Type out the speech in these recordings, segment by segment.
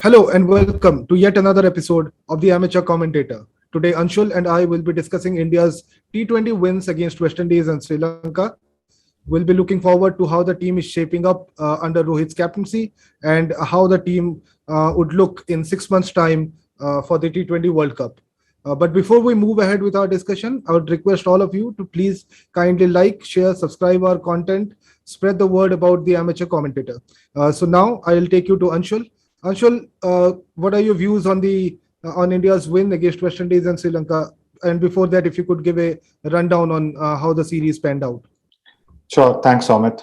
Hello and welcome to yet another episode of the Amateur Commentator. Today, Anshul and I will be discussing India's T20 wins against West Indies and Sri Lanka. We'll be looking forward to how the team is shaping up under Rohit's captaincy and how the team would look in 6 months' time for the T20 World Cup. But before we move ahead with our discussion, I would request all of you to please kindly like, share, subscribe our content, spread the word about the Amateur Commentator. So now I'll take you to Anshul. Anshul, what are your views on the on India's win against West Indies and Sri Lanka? And before that, if you could give a rundown on how the series panned out. Sure. Thanks, Amit.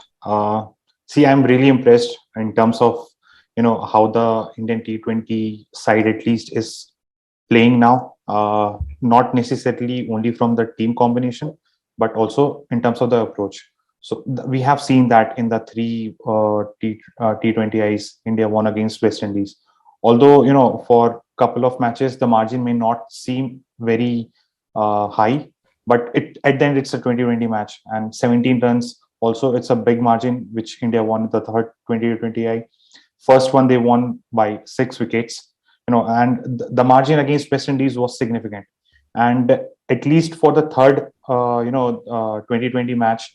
See, I'm really impressed in terms of how the Indian T20 side at least is playing now. Not necessarily only from the team combination, but also in terms of the approach. So we have seen that in the three T20Is, India won against West Indies. Although for a couple of matches the margin may not seem very high, but at the end it's a 2020 match and 17 runs. Also, it's a big margin which India won the third 2020I. First one they won by 6 wickets. And the margin against West Indies was significant. And at least for the third 2020 match,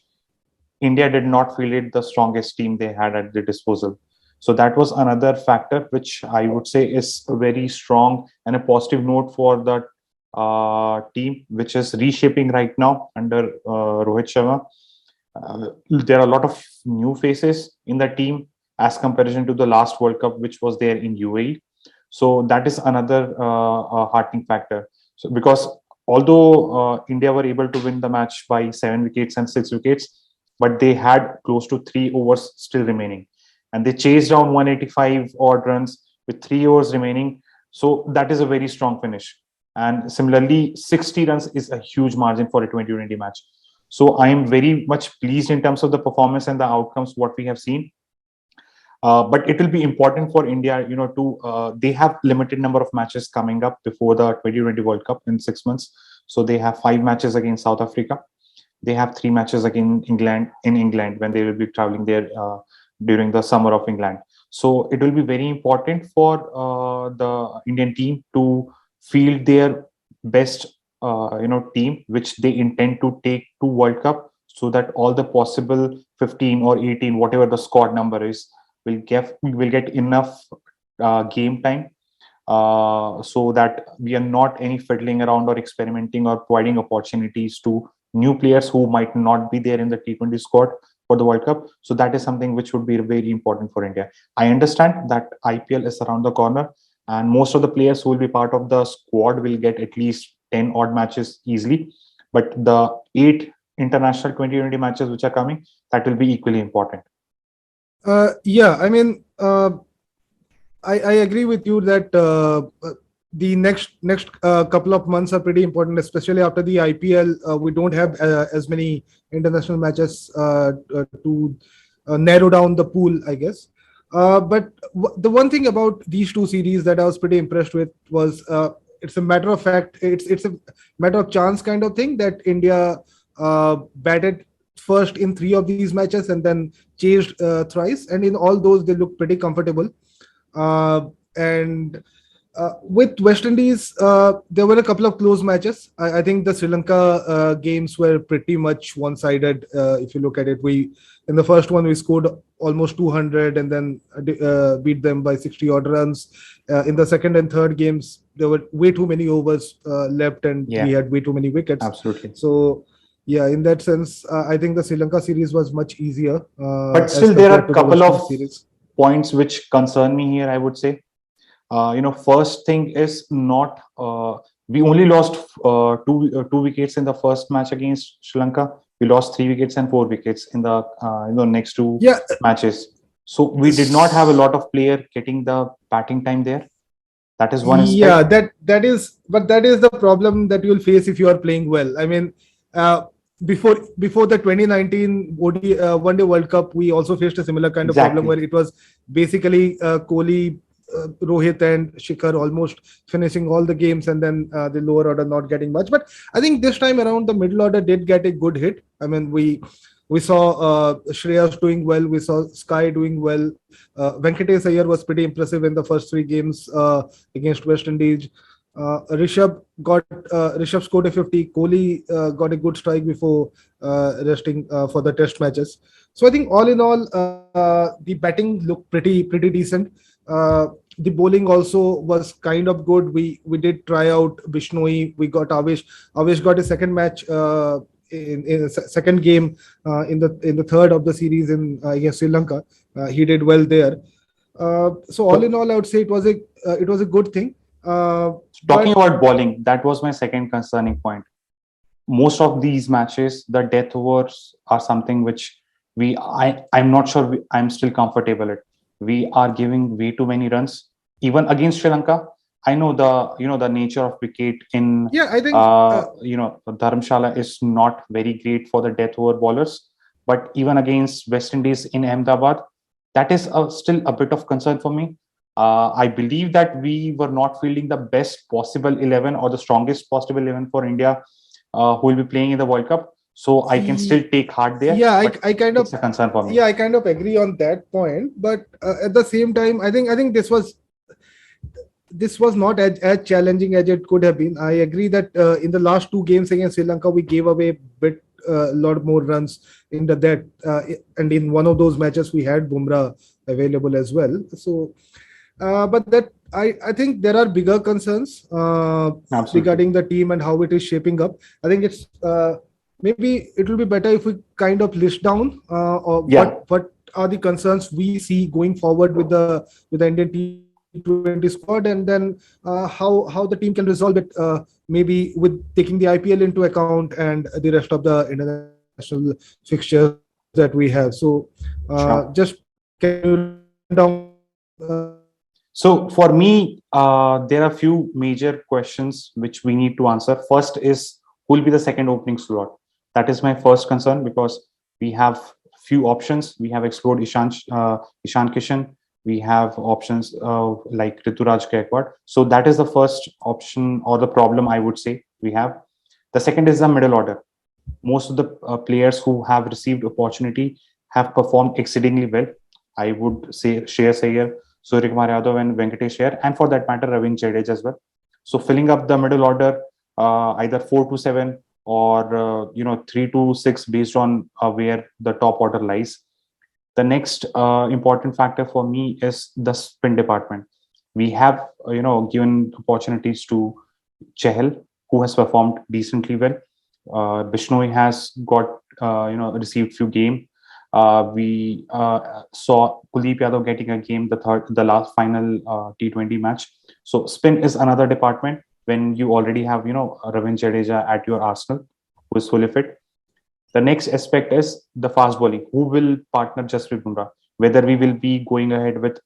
India did not feel it the strongest team they had at their disposal. So that was another factor which I would say is a very strong and a positive note for the team, which is reshaping right now under Rohit Sharma. There are a lot of new faces in the team as comparison to the last World Cup, which was there in UAE. So that is another heartening factor. So because although India were able to win the match by 7 wickets and 6 wickets, but they had close to 3 overs still remaining. And they chased down 185 odd runs with 3 overs remaining. So that is a very strong finish. And similarly, 60 runs is a huge margin for a 2020 match. So I am very much pleased in terms of the performance and the outcomes, what we have seen. But it will be important for India, they have limited number of matches coming up before the 2020 World Cup in 6 months. So they have 5 matches against South Africa. They have 3 matches against England when they will be traveling there during the summer of England. So it will be very important for the Indian team to field their best, team, which they intend to take to World Cup, so that all the possible 15 or 18, whatever the squad number is, will get enough game time, so that we are not any fiddling around or experimenting or providing opportunities to new players who might not be there in the T20 squad for the World Cup. So that is something which would be very important for India. I understand that IPL is around the corner and most of the players who will be part of the squad will get at least 10 odd matches easily. But the 8 international 2020 matches which are coming, that will be equally important. I agree with you that the next couple of months are pretty important, especially after the IPL. We don't have as many international matches to narrow down the pool, I guess. But the one thing about these two series that I was pretty impressed with was it's a matter of fact, it's a matter of chance kind of thing that India batted first in 3 of these matches and then chased thrice, and in all those they looked pretty comfortable. And with West Indies, there were a couple of close matches. I think the Sri Lanka games were pretty much one-sided. If you look at it, in the first one we scored almost 200 and then beat them by 60 odd runs. In the second and third games, there were way too many overs left, and we had way too many wickets. Absolutely. So, yeah, in that sense, I think the Sri Lanka series was much easier. But still, there are a couple of points which concern me here, I would say. First thing is not we only lost two wickets in the first match against Sri Lanka. We lost 3 wickets and 4 wickets in the next 2 matches. So we did not have a lot of player getting the batting time there. That is one aspect. Yeah, that is the problem that you'll face if you are playing well. I mean, before the 2019 One Day World Cup, we also faced a similar kind of problem where it was basically Kohli, Rohit and Shikhar almost finishing all the games, and then the lower order not getting much. But I think this time around the middle order did get a good hit. I mean, we We saw Shreyas doing well. We saw Sky doing well. Venkatesh Iyer was pretty impressive in the first three games against West Indies. Rishabh scored a 50. Kohli got a good strike before resting for the test matches. So I think all in all, the batting looked pretty decent. The bowling also was kind of good. We did try out Bishnoi. We got Avish. Avish got a second match in a second game in the third of the series in against Sri Lanka. He did well there. So all in all, I would say it was a good thing. Talking about bowling, that was my second concerning point. Most of these matches, the death overs are something which I'm not sure I'm still comfortable at. We are giving way too many runs, even against Sri Lanka. I know the nature of cricket in I think Dharamshala is not very great for the death over bowlers, but even against West Indies in Ahmedabad, that is still a bit of concern for me. I believe that we were not fielding the best possible 11 or the strongest possible 11 for India who will be playing in the World Cup. So I can still take heart there. Yeah, I kind of it's a concern for me. Yeah, I kind of agree on that point. But at the same time, I think this was not as challenging as it could have been. I agree that in the last two games against Sri Lanka, we gave away a lot more runs in that, and in one of those matches we had Bumrah available as well. So. But that I think there are bigger concerns regarding the team and how it is shaping up. I think it's maybe it will be better if we kind of list down what are the concerns we see going forward with the Indian T20 squad, and then how the team can resolve it, maybe with taking the IPL into account and the rest of the international fixtures that we have. So just can you down. So for me, there are a few major questions which we need to answer. First is, who will be the second opening slot? That is my first concern, because we have few options. We have explored Ishan Kishan. We have options like Rituraj Gaikwad. So that is the first option or the problem I would say we have. The second is the middle order. Most of the players who have received opportunity have performed exceedingly well. I would say Shreyas Iyer, Suryakumar Yadav and Venkatesh Iyer, and for that matter, Jadeja as well. So filling up the middle order, either 4-7 or 3-6 based on where the top order lies. The next important factor for me is the spin department. We have given opportunities to Chahal, who has performed decently well. Bishnoi has got received few game. We saw Kuldeep Yadav getting a game, the last final T20 match. So spin is another department when you already have Jadeja at your arsenal, who is fully fit. The next aspect is the fast bowling. Who will partner Jasprit Bumrah? Whether we will be going ahead with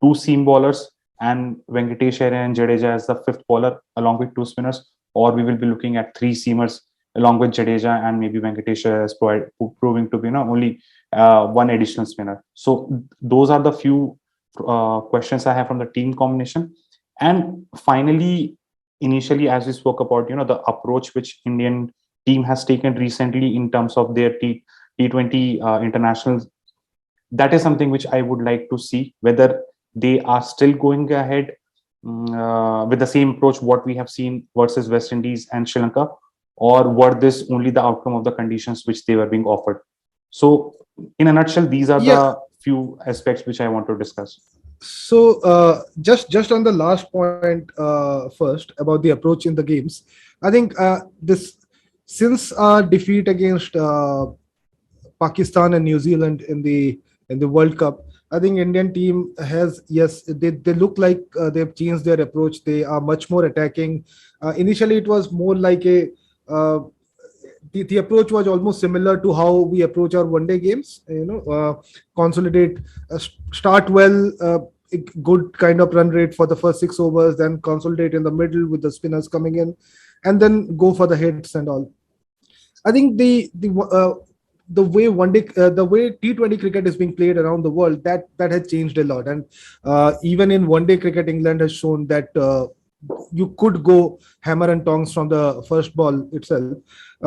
two seam bowlers and Venkatesh Iyer and Jadeja as the fifth bowler along with two spinners, or we will be looking at three seamers along with Jadeja and maybe Venkatesh Iyer as proving to be only one additional spinner. So those are the few questions I have from the team combination. And finally, initially, as we spoke about, the approach which Indian team has taken recently in terms of their T20 internationals, that is something which I would like to see, whether they are still going ahead with the same approach what we have seen versus West Indies and Sri Lanka, or were this only the outcome of the conditions which they were being offered. So in a nutshell, these are the few aspects which I want to discuss. So just on the last point first about the approach in the games, I think since our defeat against Pakistan and New Zealand in the World Cup, I think Indian team has, they look like they've changed their approach. They are much more attacking. Initially, it was more like the approach was almost similar to how we approach our one-day games. Consolidate, start well, a good kind of run rate for the first 6 overs, then consolidate in the middle with the spinners coming in, and then go for the hits and all. I think the way the way T20 cricket is being played around the world, that has changed a lot, and even in one-day cricket, England has shown that you could go hammer and tongs from the first ball itself.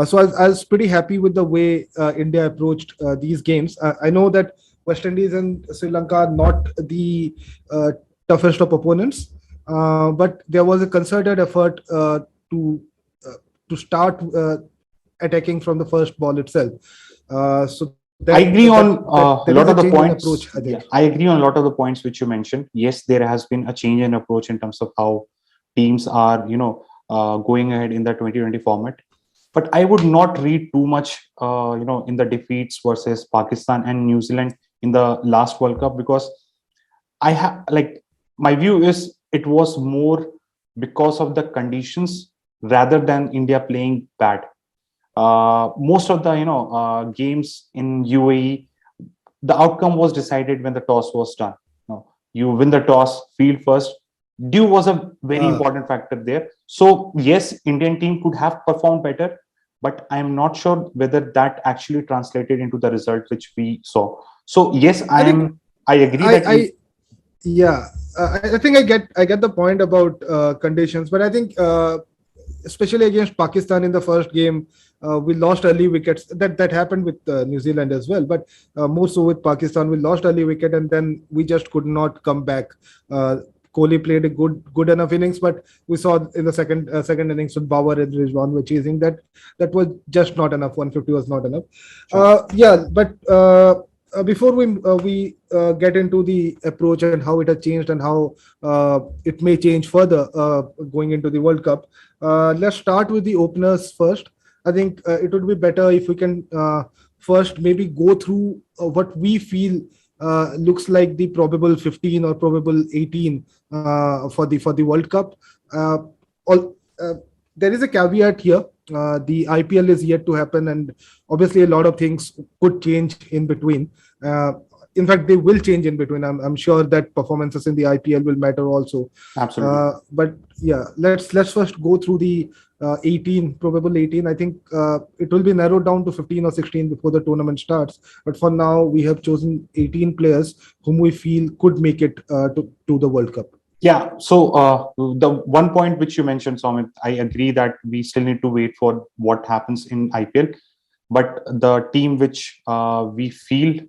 So I was pretty happy with the way India approached these games. I know that West Indies and Sri Lanka are not the uh, toughest of opponents, but there was a concerted effort to uh, to start attacking from the first ball itself. So I agree on there a is a lot of change the in approach, points. I think. Yeah, I agree on a lot of the points which you mentioned. Yes, there has been a change in approach in terms of how teams are, going ahead in the 2020 format. But I would not read too much, in the defeats versus Pakistan and New Zealand in the last World Cup, because I have like my view is it was more because of the conditions rather than India playing bad. Most of the games in UAE, the outcome was decided when the toss was done. You win the toss, field first. Dew was a very Uh, important factor there. So yes, Indian team could have performed better, but I am not sure whether that actually translated into the result which we saw. So yes, I think I agree that I yeah, I think I get the point about conditions, but I think especially against Pakistan in the first game, we lost early wickets. That happened with New Zealand as well, but more so with Pakistan, we lost early wicket, and then we just could not come back. Kohli played a good enough innings, but we saw in the second innings with Bauer and Rizwan were chasing that was just not enough. 150 was not enough. sure. Yeah, but before we get into the approach and how it has changed and how it may change further going into the World Cup, let's start with the openers first. I think it would be better if we can first maybe go through what we feel looks like the probable 15 or probable 18 for the World Cup. All, there is a caveat here. The IPL is yet to happen, and obviously a lot of things could change in between. Uh, in fact, they will change in between. I'm sure that performances in the IPL will matter also. Absolutely. But yeah, let's first go through the 18 probable 18. I think it will be narrowed down to 15 or 16 before the tournament starts. But for now, we have chosen 18 players whom we feel could make it to the World Cup. Yeah. So the one point which you mentioned, Somit, I agree that we still need to wait for what happens in IPL. But the team which we feel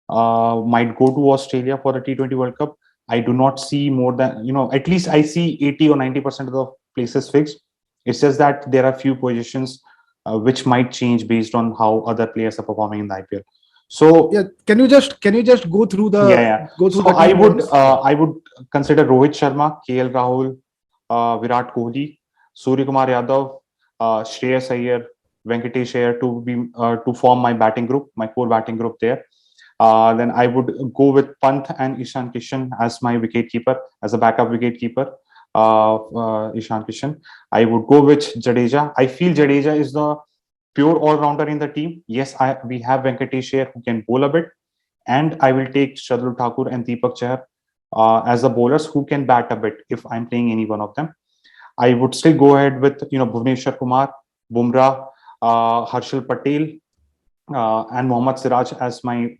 might go to Australia for the T20 World Cup, I do not see more than, at least I see 80 or 90% of the places fixed. It's just that there are few positions which might change based on how other players are performing in the IPL. So Yeah, can you just yeah, yeah. go through So the team once? Yeah. I would consider Rohit Sharma, KL Rahul, Virat Kohli, Suryakumar Yadav, Shreyas Iyer, Venkatesh Iyer to form my batting group, my core batting group there. Then I would go with Pant and Ishan Kishan as my wicketkeeper, as a backup wicketkeeper. Ishan Kishan. I would go with Jadeja. I feel Jadeja is the pure all-rounder in the team. Yes, we have Venkatesh here who can bowl a bit, and I will take Shardul Thakur and Deepak Chahar as the bowlers who can bat a bit if I'm playing any one of them. I would still go ahead with Bhuvneshwar Kumar, Bumrah, Harshal Patel, and Mohammad Siraj as my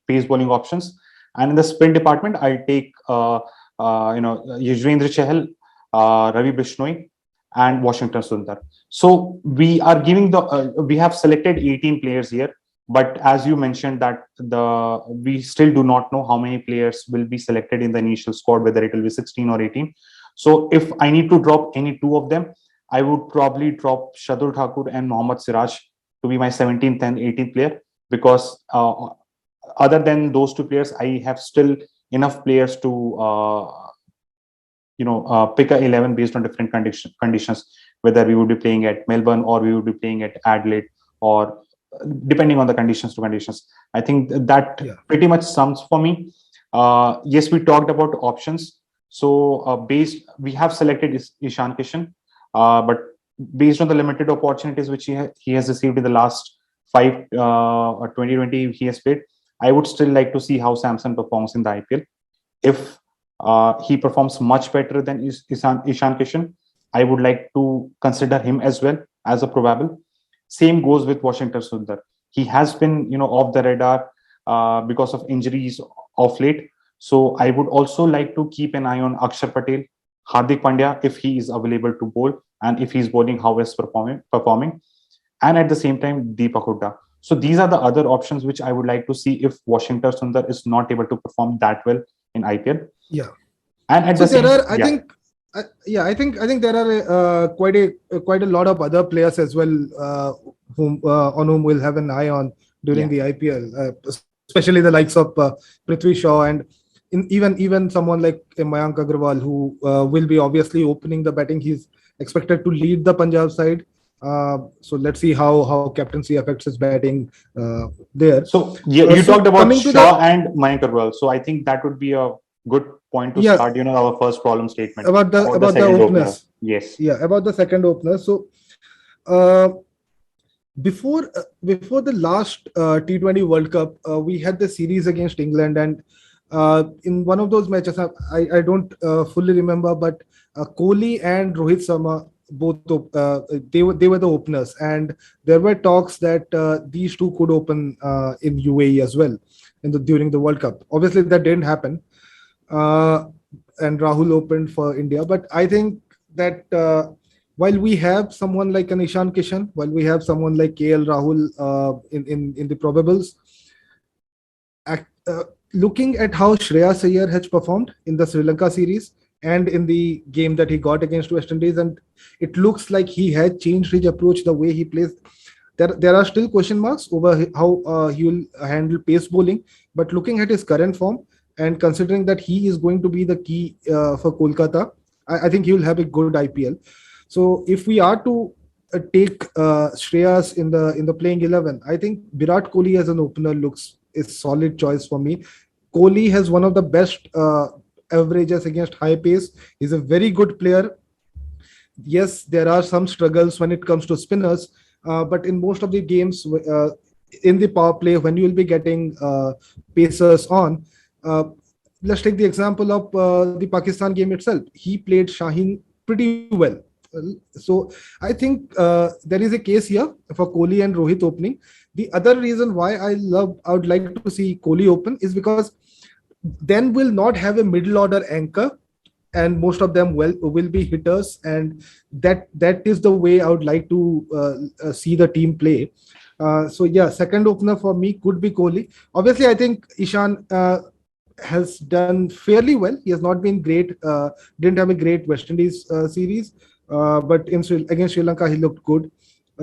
pace bowling options. And in the spin department, I'll take Yuzvendra Chahal, Ravi Bishnoi, and Washington Sundar. So we have selected 18 players here, but as you mentioned that we still do not know how many players will be selected in the initial squad, whether it will be 16 or 18. So if I need to drop any two of them, I would probably drop Shardul Thakur and Mohammad Siraj to be my 17th and 18th player, because other than those two players, I have still enough players to pick a 11 based on different conditions, whether we would be playing at Melbourne or we would be playing at Adelaide, or depending on the conditions to conditions. I think that Yeah. pretty much sums for me. Yes, we talked about options. So we have selected Ishan Kishan, but based on the limited opportunities which he has received in the last 2020 he has played, I would still like to see how Samson performs in the IPL. If he performs much better than Ishan Kishan, I would like to consider him as well as a probable. Same goes with Washington Sundar. He has been, off the radar because of injuries of late. So I would also like to keep an eye on Akshar Patel, Hardik Pandya, if he is available to bowl, and if he's bowling, how is performing, and at the same time, Deepak Hooda. So these are the other options which I would like to see if Washington Sundar is not able to perform that well in IPL. Yeah. And at So the there same, are, I think there are quite a lot of other players as well, on whom we'll have an eye on during the IPL, especially the likes of Prithvi Shaw, and even someone like Mayank Agarwal, who will be obviously opening the batting. He's expected to lead the Punjab side. So let's see how captaincy affects his batting there. So yeah, you talked about Shaw and Mayank Agarwal. So I think that would be a good point to start. Our first problem statement about the openers. Yes. Yeah, about the second opener. So before the last T20 World Cup, we had the series against England, and in one of those matches, I don't fully remember, but Kohli and Rohit Sharma, both they were the openers, and there were talks that these two could open in UAE as well during the World Cup. Obviously, that didn't happen, and Rahul opened for India. But I think that while we have someone like an Ishan Kishan, while we have someone like KL Rahul in the probables, looking at how Shreyas Iyer has performed in the Sri Lanka series and in the game that he got against West Indies, and it looks like he had changed his approach, the way he plays. There are still question marks over how he will handle pace bowling, but looking at his current form and considering that he is going to be the key for Kolkata, I think he will have a good IPL. So if we are to take Shreyas in the playing 11, I think Virat Kohli as an opener looks a solid choice for me. Kohli has one of the best averages against high pace. He's a very good player. Yes, there are some struggles when it comes to spinners, but in most of the games, in the power play, when you will be getting pacers on, let's take the example of the Pakistan game itself. He played Shaheen pretty well. So I think there is a case here for Kohli and Rohit opening. The other reason why I would like to see Kohli open is because then we'll not have a middle order anchor, and most of them will be hitters, and that is the way I would like to see the team play. So yeah, second opener for me could be Kohli. Obviously, I think Ishan has done fairly well. He has not been great, didn't have a great West Indies series, but against Sri Lanka he looked good.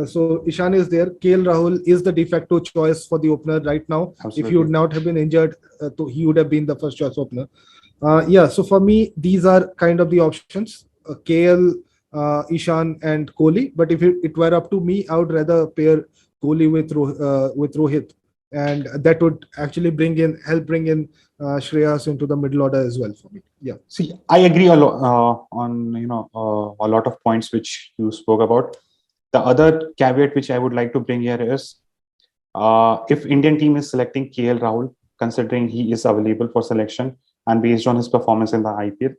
So Ishan is there. KL Rahul is the de facto choice for the opener right now. Absolutely. If he would not have been injured, he would have been the first choice opener. So for me, these are kind of the options: KL, Ishan, and Kohli. But if it were up to me, I would rather pair Kohli with Rohit, and that would actually help bring in Shreyas into the middle order as well for me. Yeah. See, I agree a lot on a lot of points which you spoke about. The other caveat which I would like to bring here is, if Indian team is selecting KL Rahul, considering he is available for selection and based on his performance in the IPL,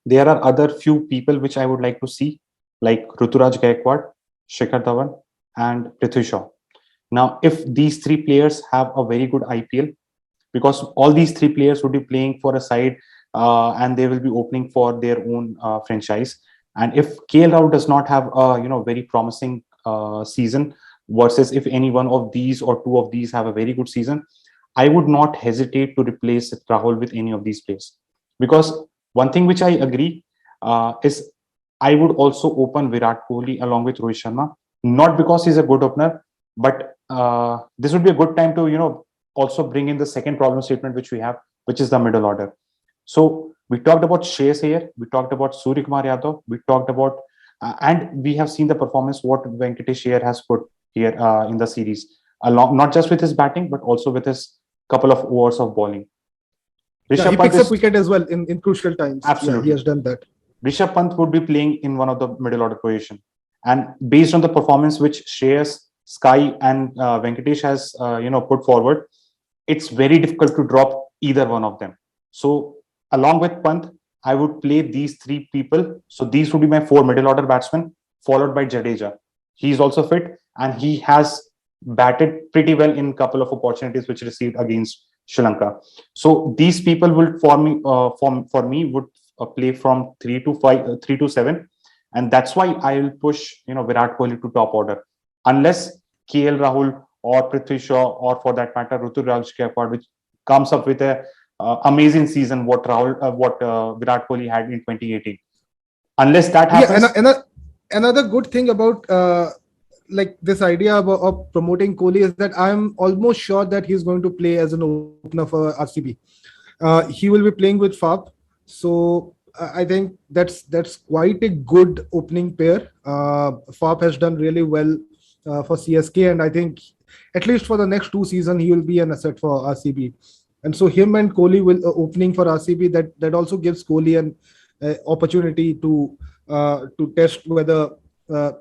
there are other few people which I would like to see, like Ruturaj Gaikwad, Shikhar Dhawan, and Prithvi Shaw. Now, if these three players have a very good IPL, because all these three players would be playing for a side and they will be opening for their own franchise. And if KL Rahul does not have a very promising season, versus if any one of these or two of these have a very good season, I would not hesitate to replace Rahul with any of these players. Because one thing which I agree is I would also open Virat Kohli along with Rohit Sharma, not because he's a good opener, but this would be a good time to also bring in the second problem statement which we have, which is the middle order. So we talked about Shreyas Iyer, we talked about Suryakumar Yadav, we talked about, and we have seen the performance what Venkatesh Iyer has put here in the series, along not just with his batting but also with his couple of overs of bowling. He picks up wicket as well in crucial times. Absolutely, he has done that. Rishabh Pant would be playing in one of the middle order position, and based on the performance which Shreyas, Sky, and Venkatesh has put forward, it's very difficult to drop either one of them. So along with Pant, I would play these three people. So these would be my four middle order batsmen, followed by Jadeja. He's also fit and he has batted pretty well in a couple of opportunities which received against Sri Lanka. So these people will for me would play from 3 to 7, and that's why I will push Virat Kohli to top order, unless KL Rahul or Prithvi Shaw, or for that matter Ruturaj Gaikwad, which comes up with a amazing season what Virat Kohli had in 2018. Unless that happens, another good thing about like this idea of promoting Kohli is that I'm almost sure that he's going to play as an opener for RCB. He will be playing with Fab, so I think that's quite a good opening pair. Fab has done really well for CSK, and I think at least for the next 2 seasons he will be an asset for RCB. And so him and Kohli will opening for RCB. That also gives Kohli an opportunity to test whether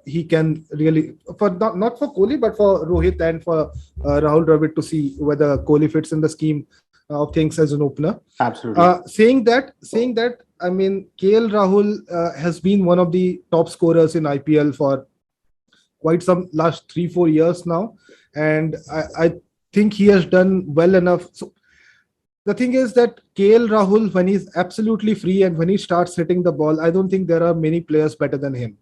he can really, for not for Kohli but for Rohit and for Rahul Dravid, to see whether Kohli fits in the scheme of things as an opener. Absolutely. Saying that, I mean, KL Rahul has been one of the top scorers in IPL for quite some last 3-4 years now, and I think he has done well enough. So the thing is that KL Rahul, when he's absolutely free and when he starts hitting the ball, I don't think there are many players better than him.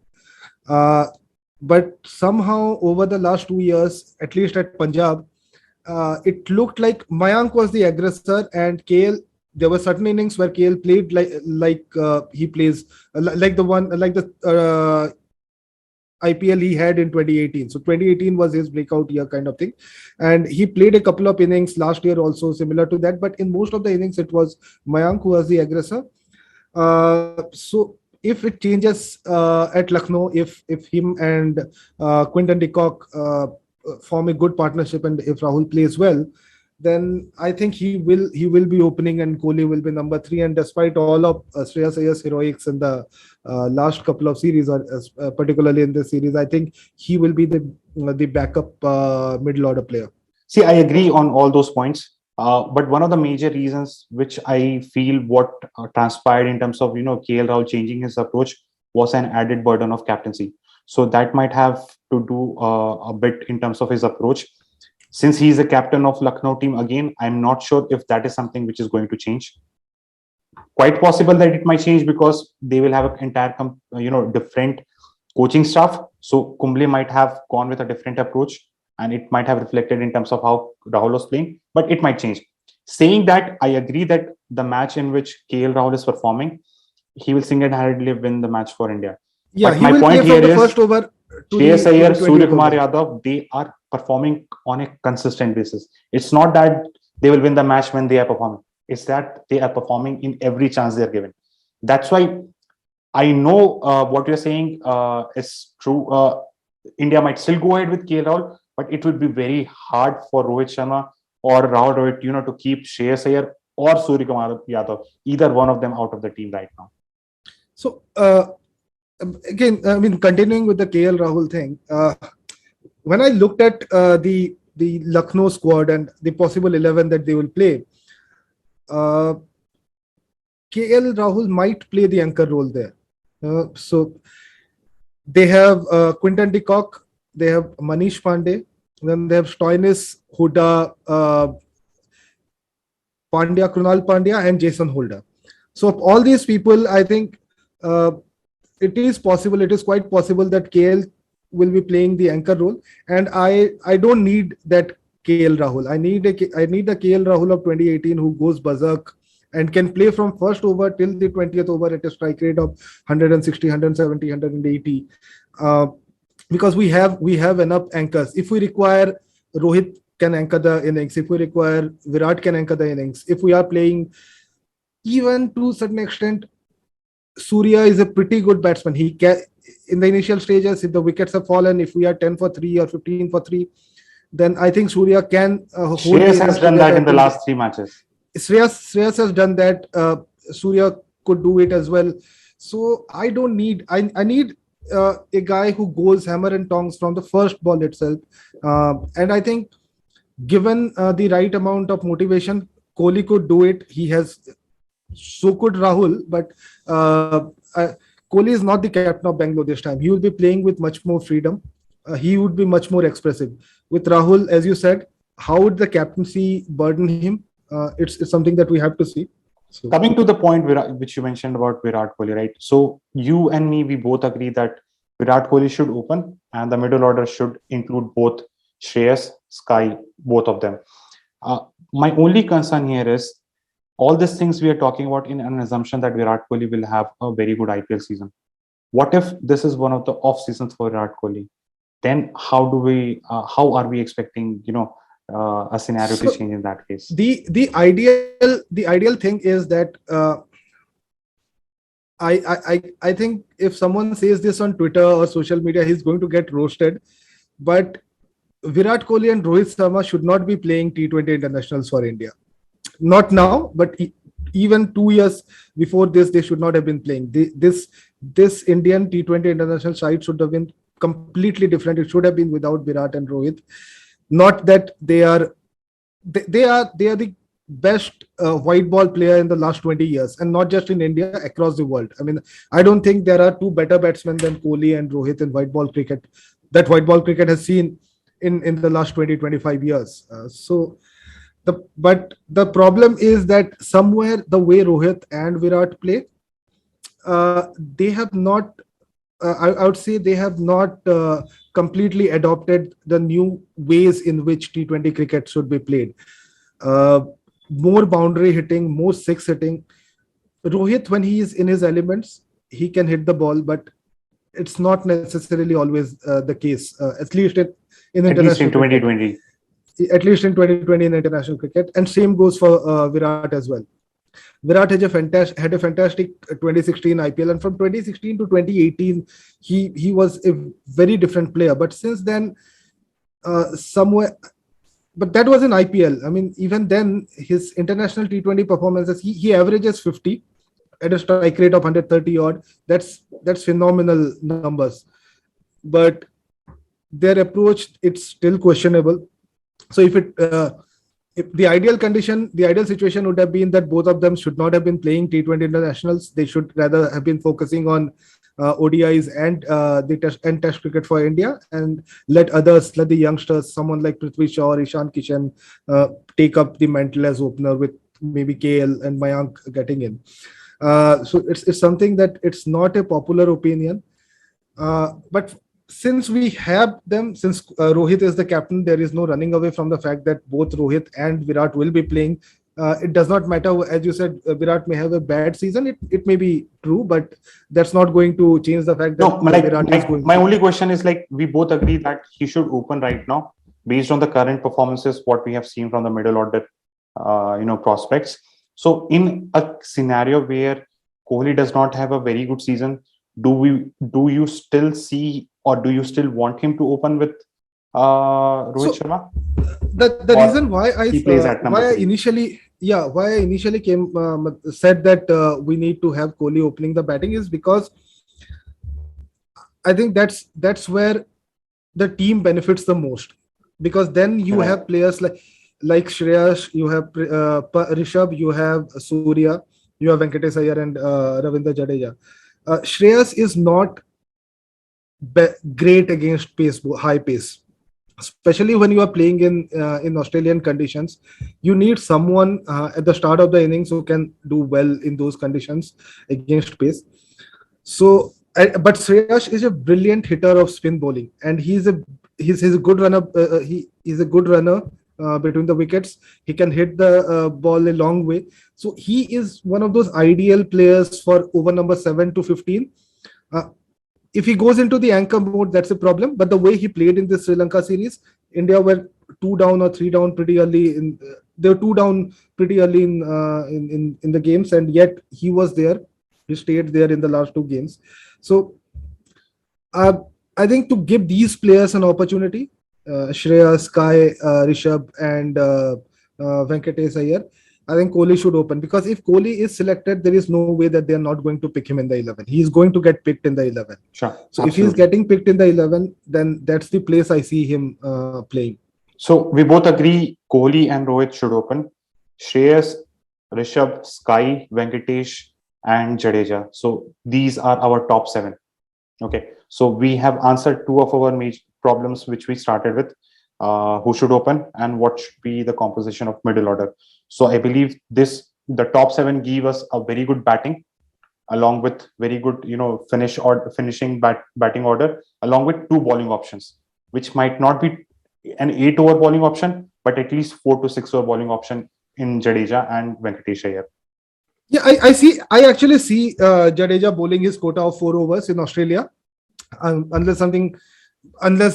But somehow over the last 2 years, at least at Punjab, it looked like Mayank was the aggressor, and KL, there were certain innings where KL played like he plays like the IPL he had in 2018. So 2018 was his breakout year kind of thing. And he played a couple of innings last year also similar to that. But in most of the innings, it was Mayank who was the aggressor. So if it changes at Lucknow, if him and Quinton de Kock form a good partnership, and if Rahul plays well, then I think he will be opening and Kohli will be number 3. And despite all of Shreyas Iyer's heroics in the last couple of series, or particularly in this series, I think he will be the backup middle order player. See, I agree on all those points. But one of the major reasons which I feel what transpired in terms of KL Rahul changing his approach was an added burden of captaincy. So that might have to do a bit in terms of his approach. Since he is the captain of Lucknow team again, I'm not sure if that is something which is going to change. Quite possible that it might change because they will have an entire different coaching staff. So Kumble might have gone with a different approach, and it might have reflected in terms of how Rahul was playing, but it might change. Saying that, I agree that the match in which KL Rahul is performing, he will single-handedly win the match for India. Yeah, but my point here is first over Shreyas Iyer, Suryakumar Yadav, they are performing on a consistent basis. It's not that they will win the match when they are performing. It's that they are performing in every chance they are given. That's why I know what you're saying is true. India might still go ahead with KL Rahul, but it would be very hard for Rohit Sharma or Rahul Dravid, to keep Shreyas Iyer or Suryakumar Yadav, either one of them, out of the team right now. So again, I mean, continuing with the KL Rahul thing, when I looked at the Lucknow squad and the possible 11 that they will play, KL Rahul might play the anchor role there. So they have Quinton de Kock, they have Manish Pandey, then they have Stoinis, Huda, Pandya, Krunal Pandya, and Jason Holder. So of all these people, I think it is quite possible that KL will be playing the anchor role, and I don't need that KL Rahul. I need the KL Rahul of 2018 who goes berserk and can play from first over till the 20th over at a strike rate of 160, 170, 180. Because we have enough anchors. If we require, Rohit can anchor the innings. If we require, Virat can anchor the innings. If we are playing, even to a certain extent, Surya is a pretty good batsman. He can, in the initial stages, if the wickets have fallen, if we are 10 for 3 or 15 for 3, then I think Surya can hold. Shreyas has done that in the last 3 matches. Shreyas has done that. Surya could do it as well. So I don't need. I need a guy who goes hammer and tongs from the first ball itself. And I think, given the right amount of motivation, Kohli could do it. He has. So could Rahul, but Kohli is not the captain of Bangalore this time. He will be playing with much more freedom. He would be much more expressive. With Rahul, as you said, how would the captaincy burden him? It's something that we have to see. So coming to the point which you mentioned about Virat Kohli, right? So you and me, we both agree that Virat Kohli should open, and the middle order should include both Shreyas, Sky, both of them. Uh, my only concern here is all these things we are talking about in an assumption that Virat Kohli will have a very good IPL season. What if this is one of the off seasons for Virat Kohli? Then how are we expecting, a scenario to so change in that case? the ideal thing is that I think if someone says this on Twitter or social media, he's going to get roasted. But Virat Kohli and Rohit Sharma should not be playing T20 internationals for India. Not now, but even 2 years before this, they should not have been playing. This Indian T20 international side should have been completely different. It should have been without Virat and Rohit. Not that they are the best white ball player in the last 20 years, and not just in India, across the world. I mean, I don't think there are two better batsmen than Kohli and Rohit in white ball cricket that white ball cricket has seen in the last 20-25 years. But the problem is that somewhere the way Rohit and Virat play, they have not. I would say they have not completely adopted the new ways in which T20 cricket should be played. Uh, More boundary hitting, more six hitting. Rohit, when he is in his elements, he can hit the ball, but it's not necessarily always the case. At least in At least in international cricket. 2020. At least in 2020 in international cricket, and same goes for Virat as well. Virat had a fantastic 2016 IPL, and from 2016 to 2018, he was a very different player. But since then, somewhere, but that was in IPL. I mean, even then, his international T20 performances, he averages 50 at a strike rate of 130 odd. That's phenomenal numbers. But their approach, it's still questionable. So if the ideal situation would have been that both of them should not have been playing T20 internationals. They should rather have been focusing on ODIs and the test cricket for India, and let the youngsters, someone like Prithvi Shaw or Kishan, take up the mantle as opener, with maybe KL and Mayank getting in. So it's something that it's not a popular opinion. But since we have them, since Rohit is the captain, there is no running away from the fact that both Rohit and Virat will be playing. It does not matter, as you said, Virat may have a bad season. It may be true, but that's not going to change the fact that Virat is going. My only question is, like, we both agree that he should open right now, based on the current performances, what we have seen from the middle order, prospects. So in a scenario where Kohli does not have a very good season, do you still see, or do you still want him to open with Rohit Sharma? The reason why I initially said that we need to have Kohli opening the batting is because I think that's where the team benefits the most, because then you have players like Shreyas, you have Rishabh, you have Surya, you have Venkatesh Iyer and Ravindra Jadeja. Shreyas is not great against high pace, especially when you are playing in Australian conditions. You need someone at the start of the innings who can do well in those conditions against pace. So, but Shreyas is a brilliant hitter of spin bowling, and he's a good runner. He's a good runner between the wickets. He can hit the ball a long way. So he is one of those ideal players for over number 7 to 15. If he goes into the anchor mode, that's a problem. But the way he played in the Sri Lanka series, India were 2 down or 3 down pretty early. They were 2 down pretty early in the games, and yet he was there. He stayed there in the last 2 games. So I think to give these players an opportunity, Shreyas, Sky, Rishabh, and Venkatesh Iyer, I think Kohli should open, because if Kohli is selected, there is no way that they are not going to pick him in the 11. He is going to get picked in the 11. Sure. So absolutely. If he is getting picked in the 11, then that's the place I see him playing. So we both agree Kohli and Rohit should open. Shreyas, Rishabh, Sky, Venkatesh, and Jadeja. So these are our top 7. Okay. So we have answered 2 of our major problems which we started with. Who should open and what should be the composition of middle order. So I believe this the top seven give us a very good batting, along with very good, finishing batting order, along with two bowling options, which might not be an 8 over bowling option, but at least 4 to 6 over bowling option in Jadeja and Venkatesh Iyer. Yeah, I see. I actually see Jadeja bowling his quota of 4 overs in Australia, unless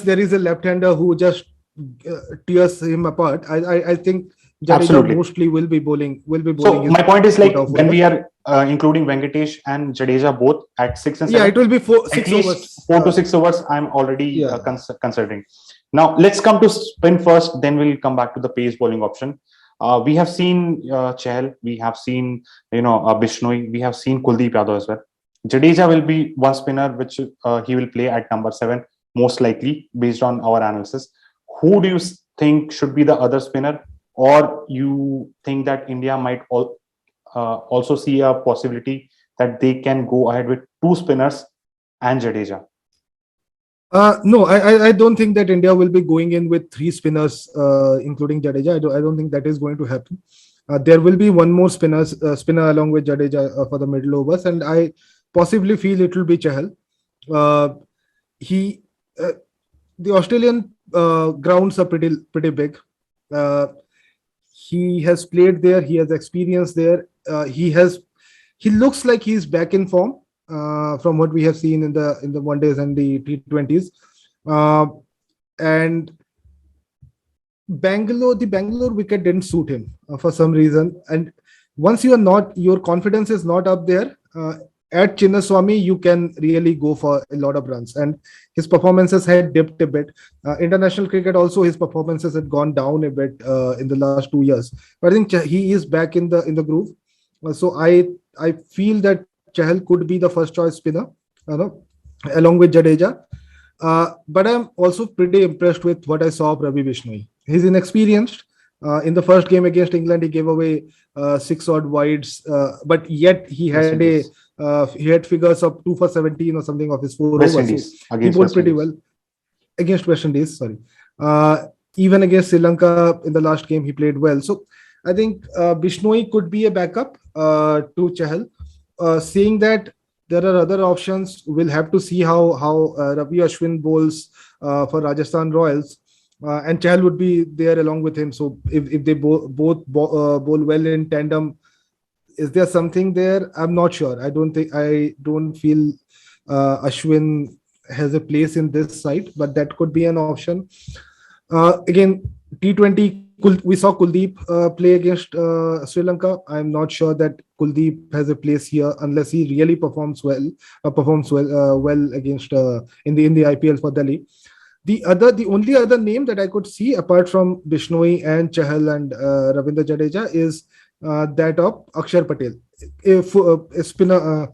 there is a left-hander who just tears him apart. I think Jadeja Absolutely. mostly will be bowling. So his my point is, like, quota of when we overs. are including Venkatesh and Jadeja both at 6 and 7, Yeah, it will be at 6 least overs. 4 to 6 overs I'm already Yeah. considering. Now let's come to spin first, then we'll come back to the pace bowling option. We have seen Chahal, we have seen Bishnoi, we have seen Kuldeep Yadav as well. Jadeja will be one spinner which he will play at number 7 most likely, based on our analysis. Who do you think should be the other spinner, or you think that India might also see a possibility that they can go ahead with 2 spinners and Jadeja? No, I don't think that India will be going in with 3 spinners, including Jadeja. I don't think that is going to happen. There will be one more spinner along with Jadeja for the middle overs, and I possibly feel it will be Chahal. The Australian grounds are pretty big. He has played there. He has experience there. He looks like he's back in form from what we have seen in the one days and the T20s. And the Bangalore wicket didn't suit him for some reason. And once your confidence is not up there, at Chinnaswamy, you can really go for a lot of runs. And his performances had dipped a bit. International cricket also, his performances had gone down a bit in the last 2 years. But I think he is back in the groove. So I feel that Chahal could be the first choice spinner, along with Jadeja. But I'm also pretty impressed with what I saw of Ravi Bishnoi. He's inexperienced. In the first game against England, he gave away 6 odd wides, but yet he had figures of 2 for 17 or something of his 4 West overs. Indies, So he bowled pretty well against West Indies. Sorry, even against Sri Lanka in the last game, he played well. So I think Bishnoi could be a backup to Chahal. Seeing that there are other options, we'll have to see how Ravi Ashwin bowls for Rajasthan Royals. And Chahal would be there along with him. So if they both bowl well in tandem, is there something there? I'm not sure. I don't feel Ashwin has a place in this side, but that could be an option. Again, T20, we saw Kuldeep play against Sri Lanka. I'm not sure that Kuldeep has a place here unless he really performs well against in the IPL for Delhi. The only other name that I could see apart from Bishnoi and Chahal and Ravindra Jadeja is that of Akshar Patel, a spinner,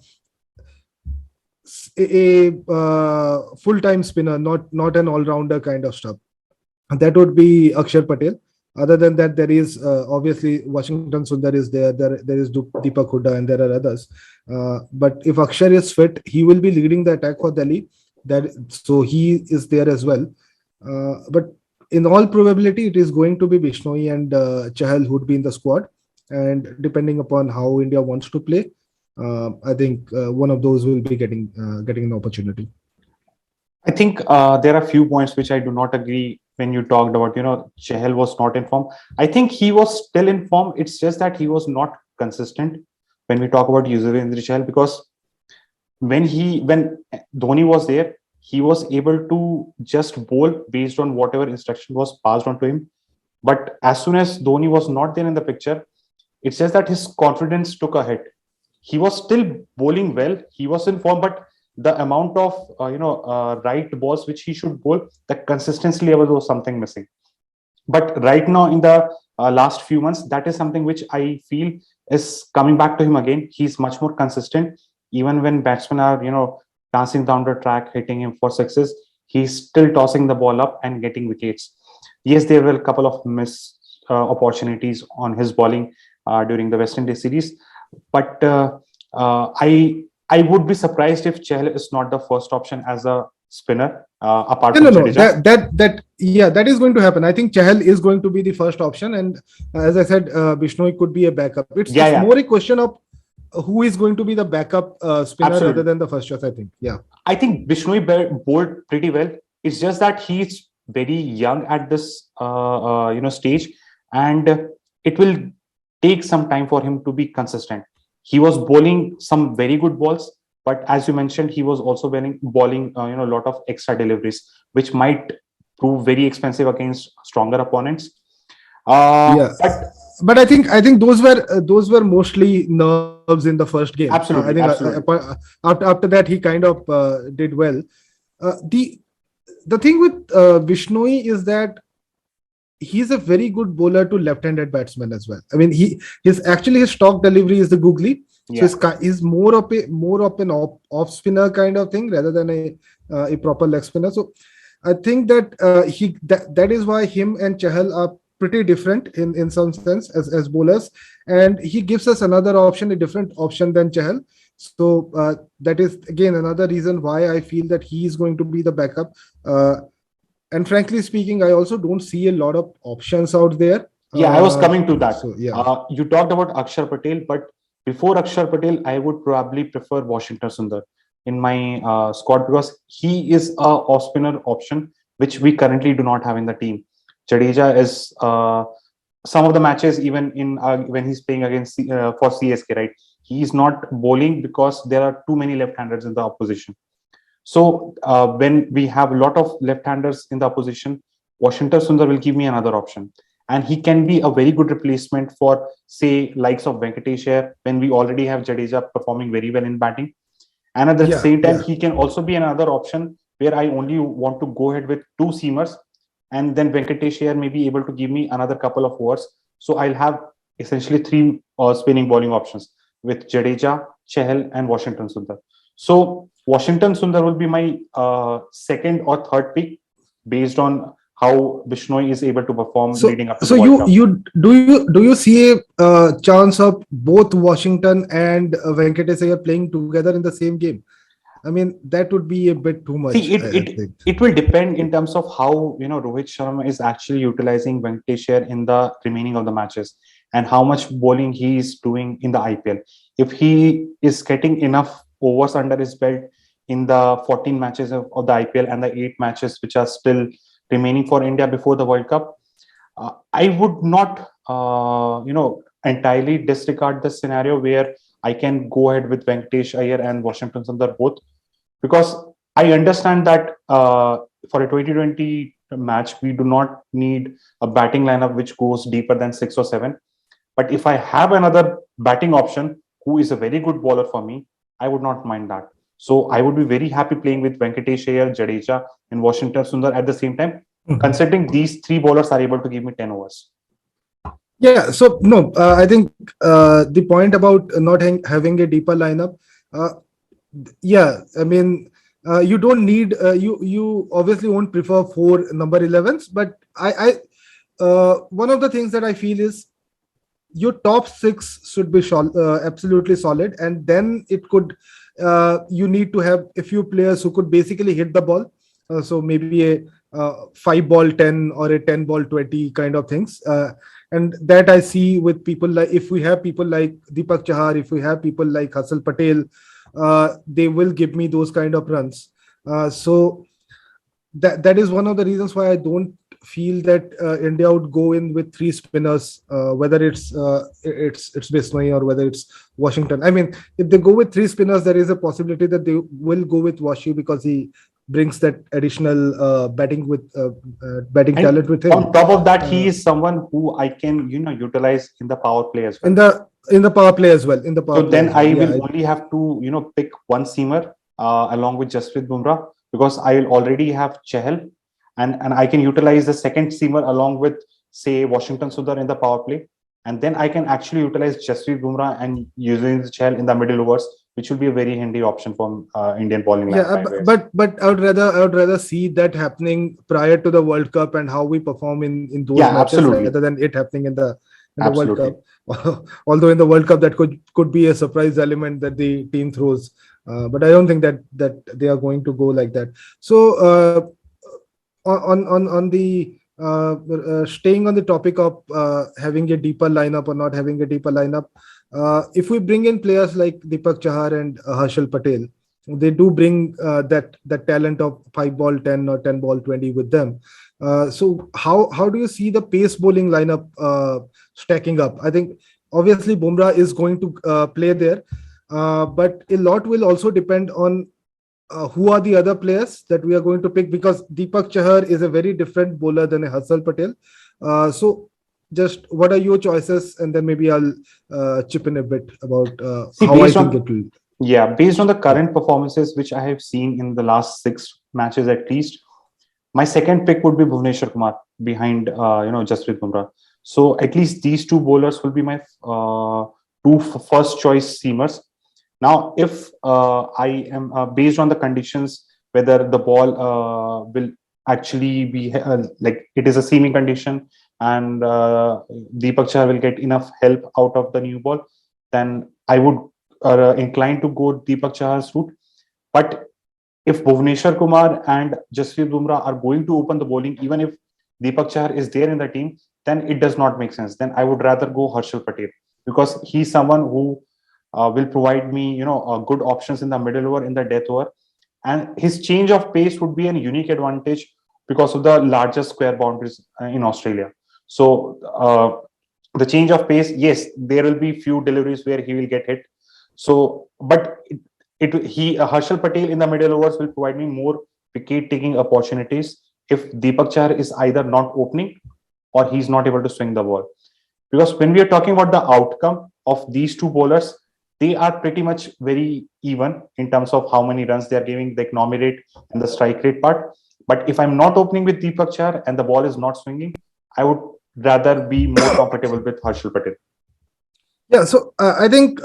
a full-time spinner, not an all-rounder kind of stuff. That would be Akshar Patel. Other than that, there is obviously Washington Sundar is there. There is Deepak Hooda, and there are others. But if Akshar is fit, he will be leading the attack for Delhi. So he is there as well. But in all probability, it is going to be Bishnoi and Chahal who would be in the squad. And depending upon how India wants to play, I think one of those will be getting an opportunity. I think there are a few points which I do not agree when you talked about, Chahal was not in form. I think he was still in form. It's just that he was not consistent when we talk about Yuzvendra Chahal, because when Dhoni was there, he was able to just bowl based on whatever instruction was passed on to him. But as soon as Dhoni was not there in the picture, it's just that his confidence took a hit. He was still bowling well. He was in form, but the amount of right balls which he should bowl, the consistency level was something missing. But right now, in the last few months, that is something which I feel is coming back to him again. He's much more consistent. Even when batsmen are, dancing down the track, hitting him for sixes, he's still tossing the ball up and getting wickets. Yes, there were a couple of missed opportunities on his bowling during the West Indies series, but I would be surprised if Chahal is not the first option as a spinner apart from Jadeja. That Yeah, that is going to happen. I think Chahal is going to be the first option, and as I said, Bishnoi could be a backup. Yeah, It's yeah, more a question of who is going to be the backup spinner rather absolutely. than the first choice. I think. Yeah. I think Bishnoi bowled pretty well. It's just that he's very young at this stage, and it will take some time for him to be consistent. He was bowling some very good balls, but as you mentioned, he was also bowling a lot of extra deliveries, which might prove very expensive against stronger opponents. Yeah. But But I think those were mostly nerves in the first game. I think absolutely, absolutely. after that he kind of did well. The thing with Bishnoi is that he's a very good bowler to left-handed batsmen as well. I mean, his stock delivery is the googly, so Yeah. he's more of an off spinner kind of thing rather than a proper leg spinner. So I think that that is why him and Chahal are pretty different in some sense as bowlers, and he gives us another option, a different option than Chahal. So that is again another reason why I feel that he is going to be the backup. And frankly speaking, I also don't see a lot of options out there. Yeah, I was coming to that. So yeah, You talked about Akshar Patel, but before Akshar Patel, I would probably prefer Washington Sundar in my squad because he is a off spinner option, which we currently do not have in the team. Jadeja is some of the matches, even in when he's playing against for CSK, right? He is not bowling because there are too many left-handers in the opposition. So when we have a lot of left-handers in the opposition, Washington Sundar will give me another option. And he can be a very good replacement for, say, likes of Venkatesh Iyer when we already have Jadeja performing very well in batting. And at the same time, he can also be another option where I only want to go ahead with two seamers. And then Venkatesh Iyer may be able to give me another couple of overs. So I'll have essentially three spinning bowling options with Jadeja, Chahal, and Washington Sundar. So Washington Sundar will be my second or third pick based on how Bishnoi is able to perform leading up to the World Cup. Do you see a chance of both Washington and Venkatesh Iyer playing together in the same game? I mean, that would be a bit too much. See, it will depend in terms of how Rohit Sharma is actually utilizing Venkatesh Iyer in the remaining of the matches and how much bowling he is doing in the IPL. If he is getting enough overs under his belt in the 14 matches of the IPL and the 8 matches which are still remaining for India before the World Cup, I would not, entirely disregard the scenario where I can go ahead with Venkatesh Iyer and Washington Sundar both, because I understand that for a 2020 match, we do not need a batting lineup which goes deeper than 6 or 7. But if I have another batting option who is a very good bowler for me, I would not mind that. So I would be very happy playing with Venkatesh Iyer, Jadeja, and Washington Sundar at the same time, considering these three bowlers are able to give me 10 overs. Yeah, so no, I think the point about not having a deeper lineup, yeah, I mean, you don't need you obviously won't prefer 4 number 11s, but one of the things that I feel is your top 6 should be absolutely solid, and then it could you need to have a few players who could basically hit the ball. So maybe a 5 ball 10 or a 10 ball 20 kind of things. And that I see with people like, if we have people like Deepak Chahar, if we have people like Harshal Patel, they will give me those kind of runs. So that is one of the reasons why I don't feel that India would go in with 3 spinners, whether it's Bishnoi or whether it's Washington. I mean, if they go with 3 spinners, there is a possibility that they will go with Washi because he brings that additional batting talent with him. On top of that, he is someone who I can utilize in the power play as well. In the power play as well. So then I will only have to pick one seamer along with Jasprit Bumrah, because I will already have Chahal, and I can utilize the second seamer along with, say, Washington Sundar in the power play, and then I can actually utilize Jasprit Bumrah and using the Chahal in the middle overs, which will be a very handy option for Indian bowling. Yeah, but I would rather see that happening prior to the World Cup and how we perform in those matches rather than it happening in the World Cup. Although in the World Cup that could be a surprise element that the team throws, but I don't think that they are going to go like that. So on the staying on the topic of having a deeper lineup or not having a deeper lineup, if we bring in players like Deepak Chahar and Harshal Patel, they do bring that talent of 5 ball 10 or 10 ball 20 with them. So how do you see the pace bowling lineup stacking up? I think obviously Bumrah is going to play there, but a lot will also depend on who are the other players that we are going to pick, because Deepak Chahar is a very different bowler than a Harshal Patel. So just what are your choices, and then maybe I'll chip in a bit about See, how I based think on it will. yeah, based on the current performances which I have seen in the last 6 matches at least, my second pick would be Bhuvneshwar Kumar behind Jasprit Bumrah. So at least these two bowlers will be my first choice seamers. Now, if I am based on the conditions, whether the ball will actually be like it is a seaming condition, and Deepak Chahar will get enough help out of the new ball, then I would incline to go Deepak Chahar's route. But if Bhuvneshwar Kumar and Jasprit Bumrah are going to open the bowling, even if Deepak Chahar is there in the team, then it does not make sense. Then I would rather go Harshal Patel, because he's someone who will provide me, good options in the middle over, in the death over, and his change of pace would be a unique advantage because of the larger square boundaries in Australia. So the change of pace, yes, there will be few deliveries where he will get hit. So, but Harshal Patel in the middle overs will provide me more wicket taking opportunities if Deepak Chahar is either not opening or he's not able to swing the ball. Because when we are talking about the outcome of these two bowlers, they are pretty much very even in terms of how many runs they are giving, the economy rate and the strike rate part. But if I'm not opening with Deepak Chahar and the ball is not swinging, I would rather be more comfortable with Harshal Patel. Yeah, so I think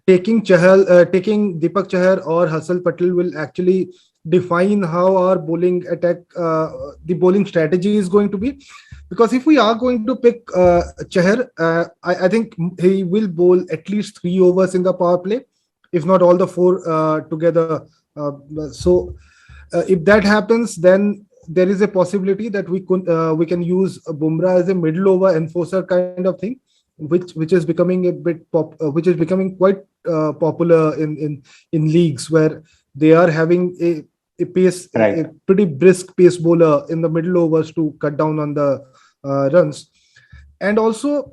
taking Deepak Chahar or Harshal Patel will actually define how our bowling attack, the bowling strategy is going to be. Because if we are going to pick Chahar, I think he will bowl at least 3 overs in the power play, if not all the four together. So if that happens, then there is a possibility that we can use Bumrah as a middle over enforcer kind of thing, which is becoming a bit which is becoming quite popular in leagues where they are having a pace, Right. a pretty brisk pace bowler in the middle overs to cut down on the runs. And also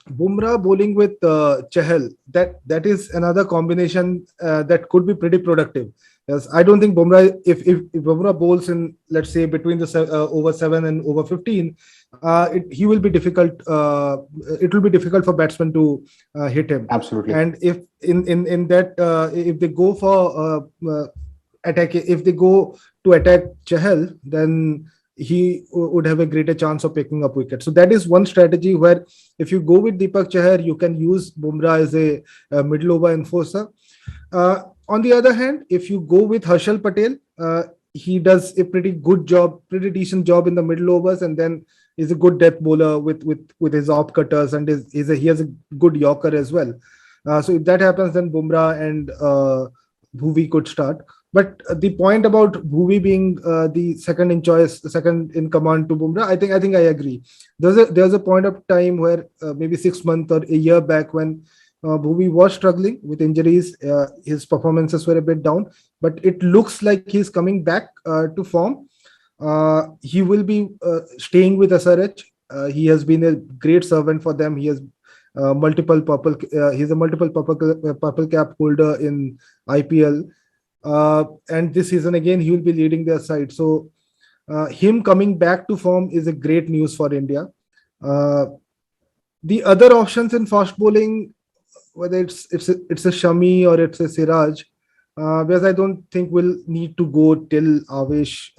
Bumrah bowling with Chahal, that is another combination that could be pretty productive. Yes, I don't think Bumrah, if Bumrah bowls in, let's say, between the over 7 and over 15, he will be difficult. It will be difficult for batsmen to hit him. Absolutely. And if in that if they go for attack, if they go to attack Chahal, then he would have a greater chance of picking up wickets. So that is one strategy where if you go with Deepak Chahar, you can use Bumrah as a middle over enforcer. On the other hand, if you go with Harshal Patel, he does a pretty good job, pretty decent job in the middle overs, and then is a good death bowler with his off cutters, and he has a good Yorker as well. So if that happens, then Bumrah and Bhuvi could start. But the point about Bhuvi being the second in choice, the second in command to Bumrah, I think I agree. There's a point of time where maybe 6 months or a year back when Bhuvi was struggling with injuries. His performances were a bit down, but it looks like he's coming back to form. He will be staying with SRH. He has been a great servant for them. He has multiple purple. He's a multiple purple cap holder in IPL. And this season again, he will be leading their side. So him coming back to form is a great news for India. The other options in fast bowling, whether it's a Shami or it's a Siraj, because I don't think we'll need to go till Avesh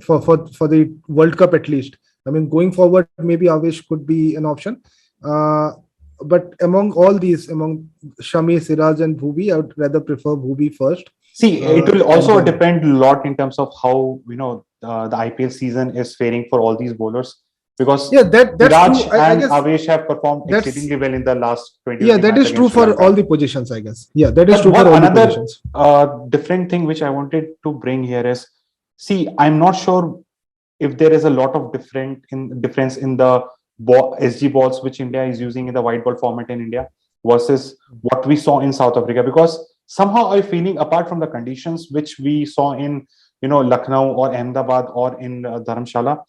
for the World Cup at least. I mean, going forward, maybe Avesh could be an option. But among all these, among Shami, Siraj, and Bhuvi, I would rather prefer Bhuvi first. See, it will also depend a lot in terms of how the IPL season is faring for all these bowlers. Because that's Siraj true. and Avesh have performed exceedingly well in the last 20 Yeah, that matches is true against for Lanka. all the positions, I guess. Yeah, that is But true for all the another positions. different thing which I wanted to bring here is, see, I'm not sure if there is a lot of difference in the SG balls which India is using in the white ball format in India versus what we saw in South Africa, because somehow I'm feeling, apart from the conditions which we saw in Lucknow or Ahmedabad or in Dharamshala,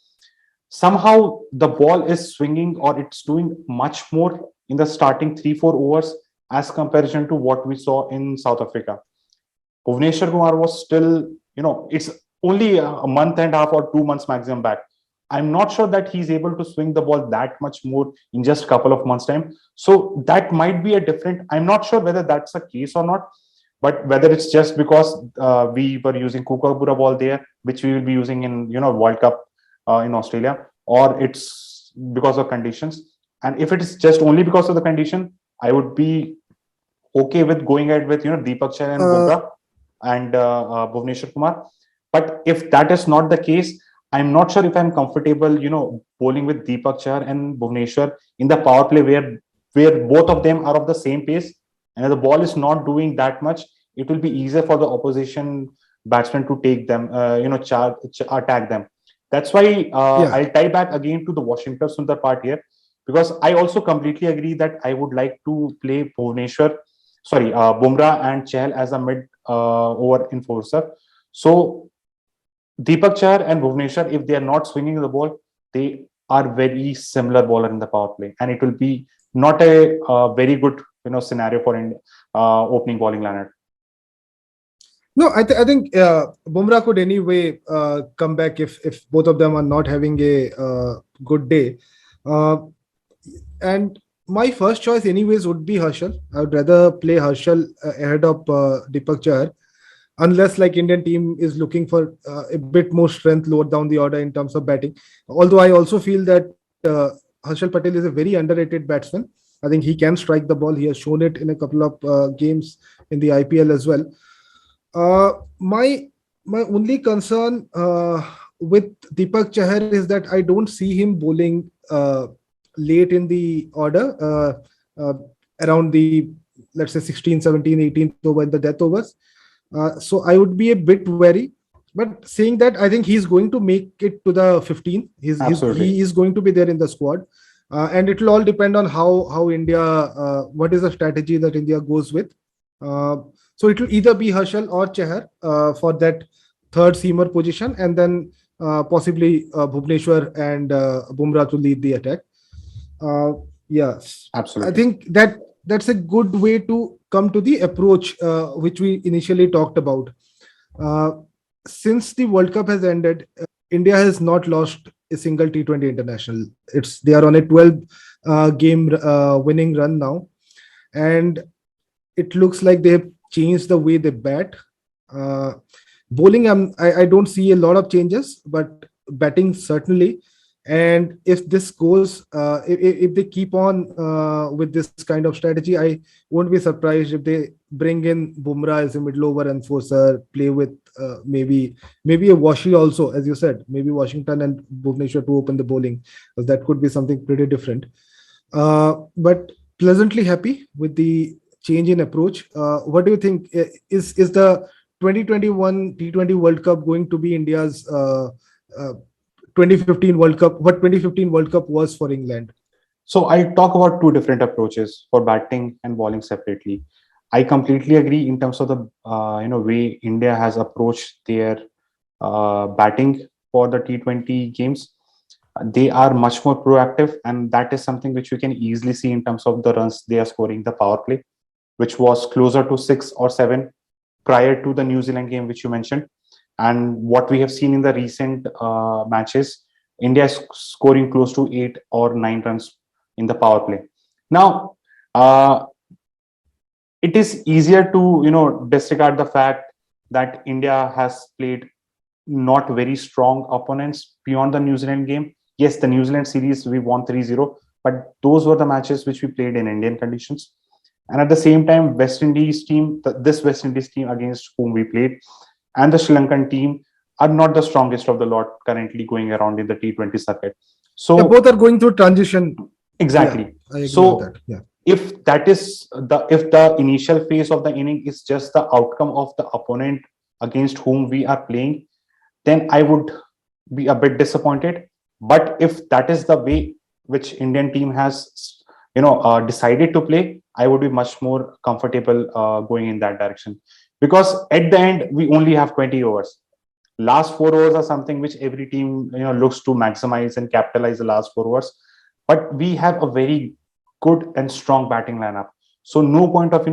somehow the ball is swinging, or it's doing much more in the starting 3-4 overs as comparison to what we saw in South Africa. Bhuvneshwar Kumar was still, it's only a month and a half or 2 months maximum back. I'm not sure that he's able to swing the ball that much more in just a couple of months' time. So that might be a different, I'm not sure whether that's a case or not, but whether it's just because we were using Kookaburra ball there, which we will be using in, World Cup in Australia, or it's because of conditions. And if it is just only because of the condition, I would be okay with going ahead with, Deepak Chahar and Bumrah and Bhuvneshwar Kumar. But if that is not the case, I'm not sure if I'm comfortable, bowling with Deepak Chahar and Bhuvneshwar in the power play where both of them are of the same pace, and if the ball is not doing that much, it will be easier for the opposition batsmen to take them, attack them. That's why I'll tie back again to the Washington Sundar part here, because I also completely agree that I would like to play Bumrah and Chahal as a mid over enforcer. So Deepak Chahar and Bhuvneshwar, if they are not swinging the ball, they are very similar bowler in the power play, and it will be not a very good scenario for opening bowling lineup. No, I think Bumrah could anyway come back if both of them are not having a good day. And my first choice, anyways, would be Harshal. I would rather play Harshal ahead of Deepak Chahar, unless like Indian team is looking for a bit more strength lower down the order in terms of batting. Although I also feel that Harshal Patel is a very underrated batsman. I think he can strike the ball. He has shown it in a couple of games in the IPL as well. My only concern with Deepak Chahar is that I don't see him bowling late in the order, around the, let's say, 16, 17, 18th over in the death overs. So I would be a bit wary. But saying that, I think he's going to make it to the 15. He is going to be there in the squad. And it will all depend on how India, what is the strategy that India goes with. So it will either be Harshal or Chahar for that third seamer position, and then possibly Bhuvneshwar and Bumrah to lead the attack. Yes, absolutely. I think that's a good way to come to the approach which we initially talked about. Since the World Cup has ended, India has not lost a single T20 international. They are on a 12 game winning run now, and it looks like they have changed the way they bat. Bowling, I don't see a lot of changes, but batting certainly. And if this goes, if they keep on with this kind of strategy, I won't be surprised if they bring in Bumrah as a middle over enforcer, play with maybe a Washi also, as you said, maybe Washington and Bhuvneshwar to open the bowling. That could be something pretty different. But pleasantly happy with the change in approach. What do you think? Is the 2021 T20 World Cup going to be India's 2015 World Cup? What 2015 World Cup was for England? So I talk about two different approaches for batting and bowling separately. I completely agree in terms of the way India has approached their batting for the T20 games. They are much more proactive, and that is something which we can easily see in terms of the runs they are scoring the power play, which was closer to 6 or 7 prior to the New Zealand game, which you mentioned. And what we have seen in the recent matches, India is scoring close to 8 or 9 runs in the power play. Now, it is easier to disregard the fact that India has played not very strong opponents beyond the New Zealand game. Yes, the New Zealand series we won 3-0, but those were the matches which we played in Indian conditions. And at the same time, this West Indies team against whom we played, and the Sri Lankan team are not the strongest of the lot currently going around in the T20 circuit. So both are going through transition. Exactly. Yeah, so if the initial phase of the inning is just the outcome of the opponent against whom we are playing, then I would be a bit disappointed. But if that is the way which Indian team has, decided to play, I would be much more comfortable going in that direction. Because at the end, we only have 20 overs. Last 4 overs are something which every team looks to maximize and capitalize the last 4 overs. But we have a very good and strong batting lineup. So no point of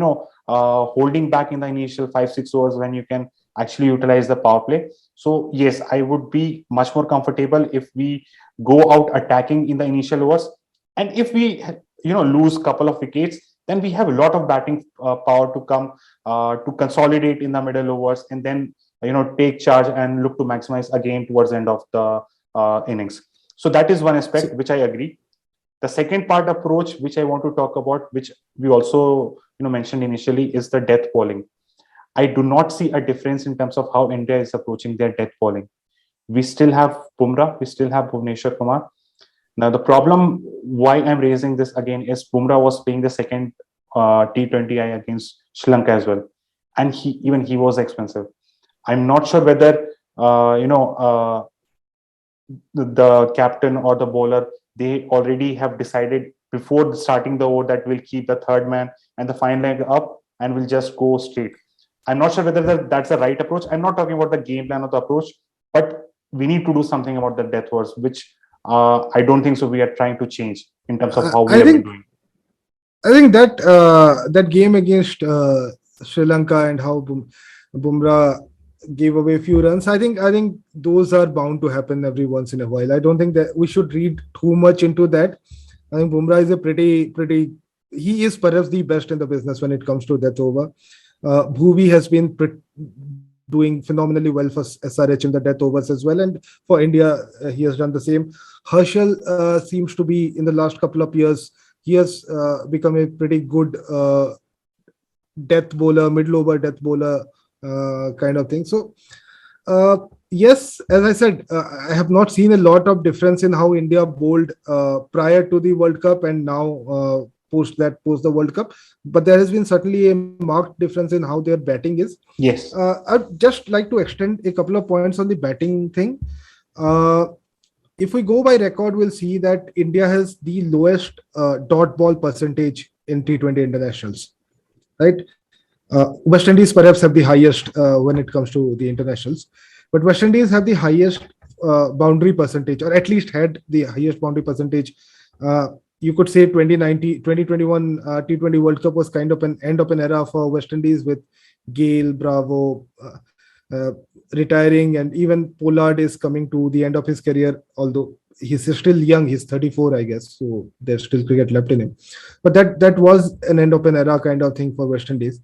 holding back in the initial 5-6 overs when you can actually utilize the power play. So yes, I would be much more comfortable if we go out attacking in the initial overs, and if we lose couple of wickets, then we have a lot of batting power to come to consolidate in the middle overs, and then take charge and look to maximize again towards the end of the innings. So that is one aspect which I agree. The second part approach which I want to talk about, which we also mentioned initially, is the death bowling. I do not see a difference in terms of how India is approaching their death bowling. We still have Bumrah, we still have Bhuvneshwar Kumar. Now, the problem why I'm raising this again is Bumrah was playing the second T20I against Sri Lanka as well, and he was expensive. I'm not sure whether the captain or the bowler, they already have decided before starting the over that we'll keep the third man and the fine leg up and we'll just go straight. I'm not sure whether that's the right approach. I'm not talking about the game plan of the approach, but we need to do something about the death overs, which I don't think so we are trying to change in terms of how we have been doing. I think that that game against Sri Lanka and how Bumrah gave away a few runs, I think those are bound to happen every once in a while. I don't think that we should read too much into that. I think Bumrah is a pretty he is perhaps the best in the business when it comes to death over. Bhuvi has been doing phenomenally well for SRH in the death overs as well, and for India he has done the same. Harshal seems to be, in the last couple of years, he has become a pretty good death bowler, middle over death bowler kind of thing. So yes, as I said, I have not seen a lot of difference in how India bowled prior to the World Cup and now post the World Cup, but there has been certainly a marked difference in how their batting is. Yes. I'd just like to extend a couple of points on the batting thing. If we go by record, we'll see that India has the lowest dot ball percentage in T20 internationals, right? West Indies perhaps have the highest when it comes to the internationals, but West Indies have the highest boundary percentage, or at least had the highest boundary percentage. You could say 2021 T20 World Cup was kind of an end of an era for West Indies, with Gale, Bravo retiring, and even Pollard is coming to the end of his career, although he's still young, he's 34, I guess, so there's still cricket left in him. But that was an end of an era kind of thing for West Indies.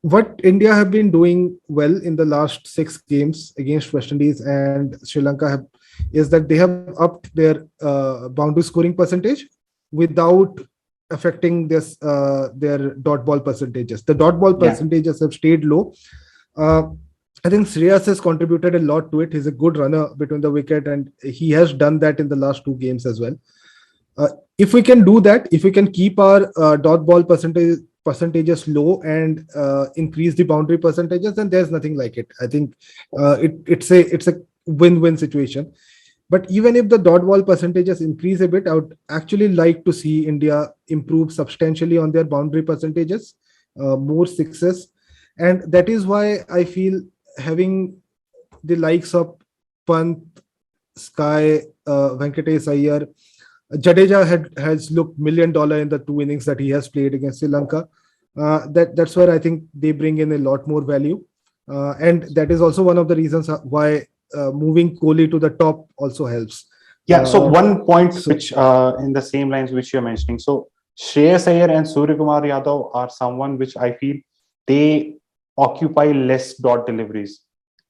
What India have been doing well in the last 6 games against West Indies and Sri Lanka is that they have upped their boundary scoring percentage without affecting their dot ball percentages. The dot ball percentages have stayed low. I think Shreyas has contributed a lot to it. He's a good runner between the wicket, and he has done that in the last 2 games as well. If we can do that, if we can keep our dot ball percentages low and increase the boundary percentages, then there's nothing like it. I think it's a win-win situation. But even if the dot ball percentages increase a bit, I would actually like to see India improve substantially on their boundary percentages, more sixes. And that is why I feel having the likes of Pant, Sky, Venkatesh Iyer, Jadeja has looked $1 million in the 2 innings that he has played against Sri Lanka. That's where I think they bring in a lot more value. And that is also one of the reasons why moving Kohli to the top also helps. Yeah, so one point which in the same lines which you're mentioning. So Shreyas Iyer and Suryakumar Yadav are someone which I feel they occupy less dot deliveries.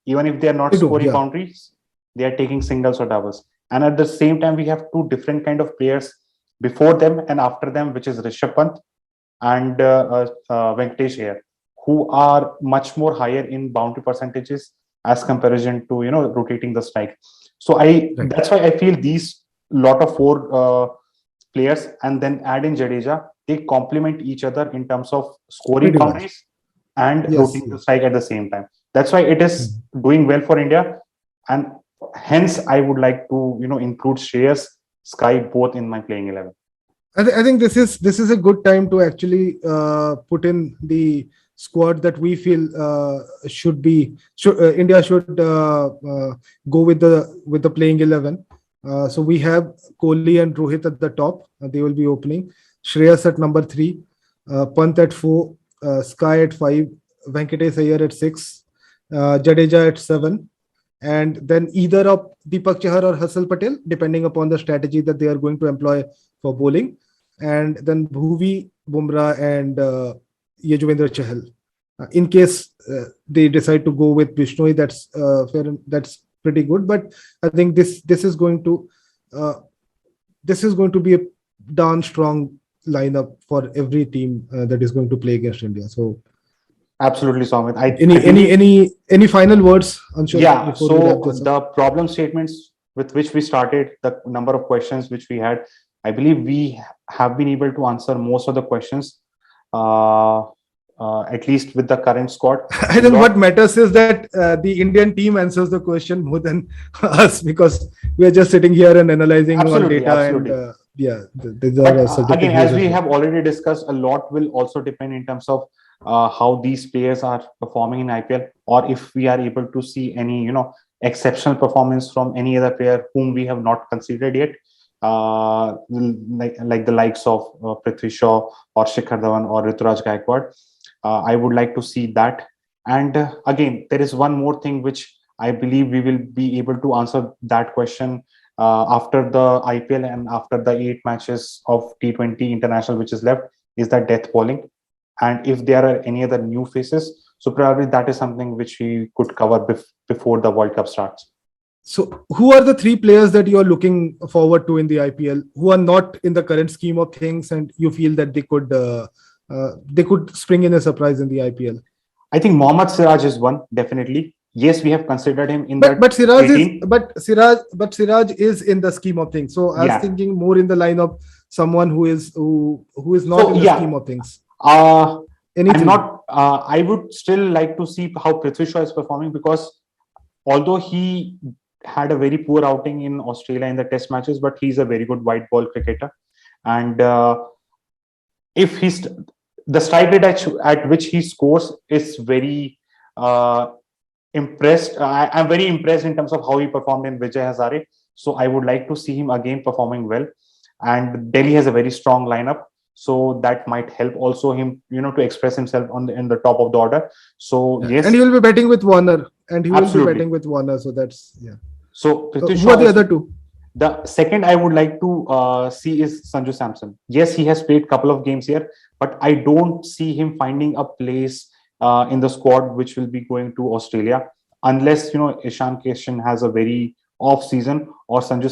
Even if they are not scoring boundaries, they are taking singles or doubles. And at the same time, we have 2 different kind of players before them and after them, which is Rishabh Pant and Venkatesh Iyer, who are much more higher in boundary percentages as comparison to rotating the strike. So that's why I feel these lot of 4 players, and then add in Jadeja, they complement each other in terms of scoring boundaries and rotating the strike at the same time. That's why it is doing well for India. and hence I would like to include Shreyas, Sky both in my playing 11. I think this is a good time to actually put in the squad that we feel India should go with the playing 11. So we have Kohli and Rohit at the top. They will be opening. Shreyas at number 3, Pant at 4, Sky at 5, Venkatesh Iyer at 6, Jadeja at 7, and then either of Deepak Chahar or Harshal Patel, depending upon the strategy that they are going to employ for bowling, and then Bhuvi, Bumrah, and Yajuvendra Chahal. In case they decide to go with Bishnoi, that's fair. That's pretty good. But I think this is going to be a darn strong lineup for every team that is going to play against India. So absolutely, Soumit. Any final words? Yeah. So the problem statements with which we started, the number of questions which we had, I believe we have been able to answer most of the questions, at least with the current squad. I think what matters is that the Indian team answers the question more than us, because we are just sitting here and analyzing on data. Absolutely. And again, as we have already discussed, a lot will also depend in terms of how these players are performing in IPL, or if we are able to see any exceptional performance from any other player whom we have not considered yet. Like the likes of Prithvi or Shikhar Dhawan or Rituraj Gaikwad. I would like to see that. And again, there is one more thing which I believe we will be able to answer that question after the IPL and after the 8 matches of T20 International which is left, is that death bowling. And if there are any other new faces, so probably that is something which we could cover before the World Cup starts. So who are the 3 players that you are looking forward to in the IPL who are not in the current scheme of things, and you feel that they could spring in a surprise in the IPL? I think Mohammad Siraj is one, definitely. Yes, we have considered him in but Siraj is in the scheme of things. So I was thinking more in the line of someone who is not in the scheme of things. I would still like to see how Prithvi Shaw is performing, because although he had a very poor outing in Australia in the test matches, but he's a very good white ball cricketer. And if the strike rate at which he scores is very impressed. I'm very impressed in terms of how he performed in Vijay Hazare. So I would like to see him again performing well. And Delhi has a very strong lineup, so that might help also him, to express himself in the top of the order. So yes, and he will be batting with Warner, So that's So who are the other 2? The second I would like to see is Sanju Samson. Yes, he has played a couple of games here, but I don't see him finding a place in the squad which will be going to Australia, unless Ishan Kishan has a very off season, or Sanju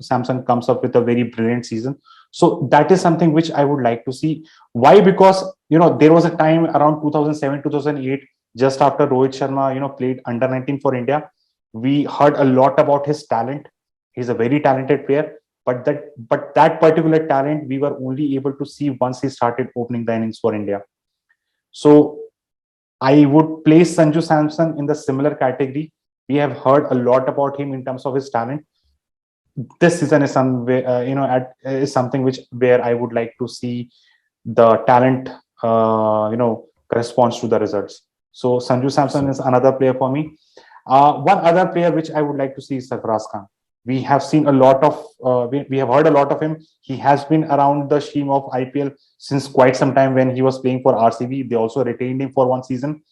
Samson comes up with a very brilliant season. So that is something which I would like to see. Why? Because there was a time around 2007, 2008, just after Rohit Sharma played under 19 for India. We heard a lot about his talent. He's a very talented player, but that particular talent we were only able to see once he started opening the innings for India. So I would place Sanju Samson in the similar category. We have heard a lot about him in terms of his talent. This season is is something where I would like to see the talent corresponds to the results. So Sanju Samson is another player for me. One other player which I would like to see is Sarfaraz Khan. We have seen a lot of, we have heard a lot of him. He has been around the scheme of IPL since quite some time when he was playing for RCB. They also retained him for one season.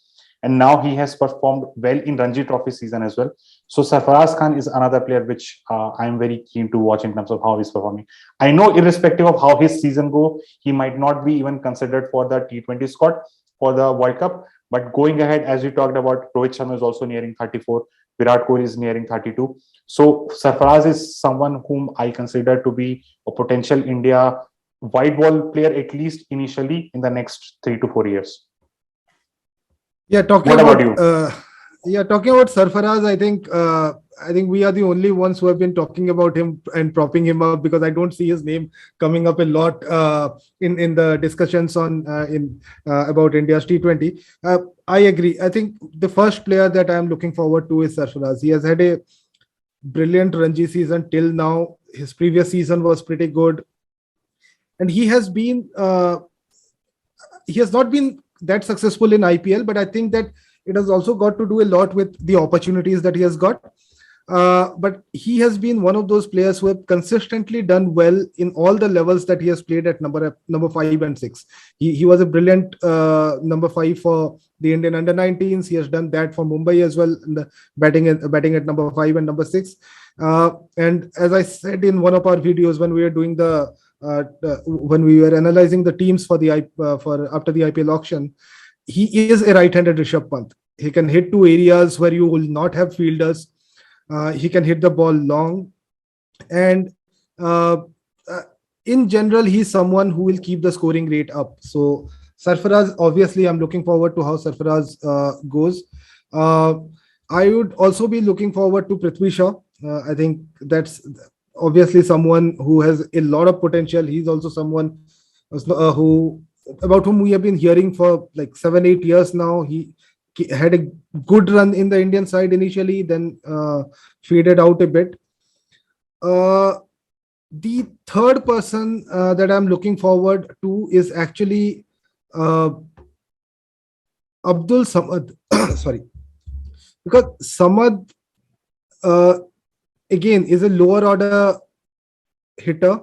And now he has performed well in Ranji Trophy season as well. So Sarfaraz Khan is another player which I am very keen to watch in terms of how he's performing. I know irrespective of how his season go, he might not be even considered for the T20 squad for the World Cup. But going ahead, as we talked about, Rohit Sharma is also nearing 34. Virat Kohli is nearing 32. So Sarfaraz is someone whom I consider to be a potential India white ball player, at least initially in the next 3 to 4 years. Talking about Sarfaraz, I think we are the only ones who have been talking about him and propping him up, because I don't see his name coming up a lot in the discussions on about India's T20. I agree. I think the first player that I am looking forward to is Sarfaraz. He has had a brilliant Ranji season till now. His previous season was pretty good, and he has not been that successful in IPL, but I think that it has also got to do a lot with the opportunities that he has got. But he has been one of those players who have consistently done well in all the levels that he has played at number 5 and 6. He was a brilliant number 5 for the Indian under-19s. He has done that for Mumbai as well, in the batting at number 5 and number 6. And as I said in one of our videos when we were doing when we were analyzing the teams for after the IPL auction, he is a right-handed Rishabh Pant. He can hit to areas where you will not have fielders. He can hit the ball long, and in general, he's someone who will keep the scoring rate up. So Sarfaraz, obviously, I'm looking forward to how Sarfaraz goes. I would also be looking forward to Prithvi Shaw. I think that's obviously someone who has a lot of potential. He's also someone about whom we have been hearing for like 7-8 years now. He had a good run in the Indian side initially, then faded out a bit. The third person that I'm looking forward to is actually Abdul Samad. Sorry, because Samad again is a lower order hitter.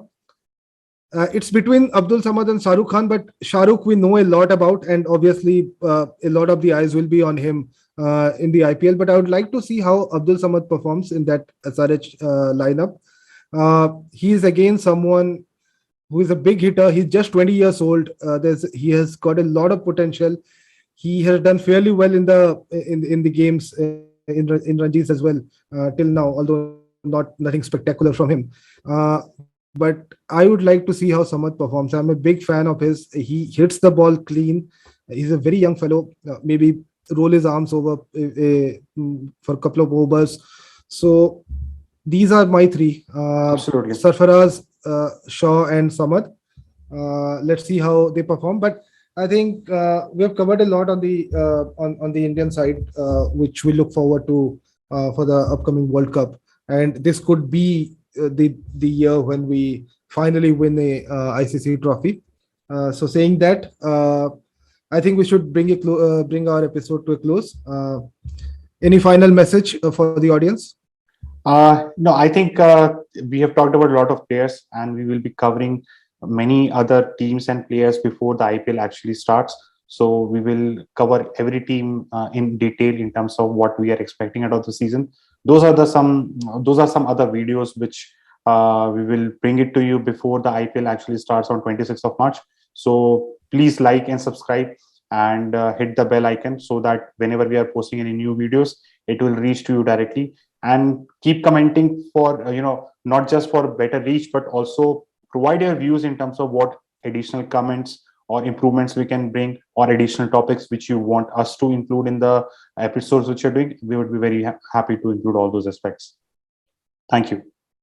It's between Abdul Samad and Shahrukh Khan, but Shahrukh we know a lot about, and obviously a lot of the eyes will be on him in the IPL. But I would like to see how Abdul Samad performs in that SRH lineup. He is again someone who is a big hitter. He's just 20 years old. He has got a lot of potential. He has done fairly well in the games in Ranjis as well till now, although nothing spectacular from him. But I would like to see how Samad performs. I'm a big fan of his. He hits the ball clean. He's a very young fellow. Maybe roll his arms over for a couple of overs. So these are my three: Absolutely. Sarfaraz, Shaw, and Samad. Let's see how they perform. But I think we have covered a lot on the Indian side, which we look forward to for the upcoming World Cup. And this could be the year when we finally win a ICC trophy. So saying that, I think we should bring our episode to a close. Any final message for the audience? No, I think we have talked about a lot of players, and we will be covering many other teams and players before the IPL actually starts. So we will cover every team in detail in terms of what we are expecting out of the season. Those are some other videos which we will bring it to you before the IPL actually starts on 26th of March. So please like and subscribe and hit the bell icon so that whenever we are posting any new videos, it will reach to you directly. And keep commenting for not just for better reach, but also provide your views in terms of what additional comments or improvements we can bring, or additional topics which you want us to include in the episodes which you're doing. We would be very happy to include all those aspects. Thank you.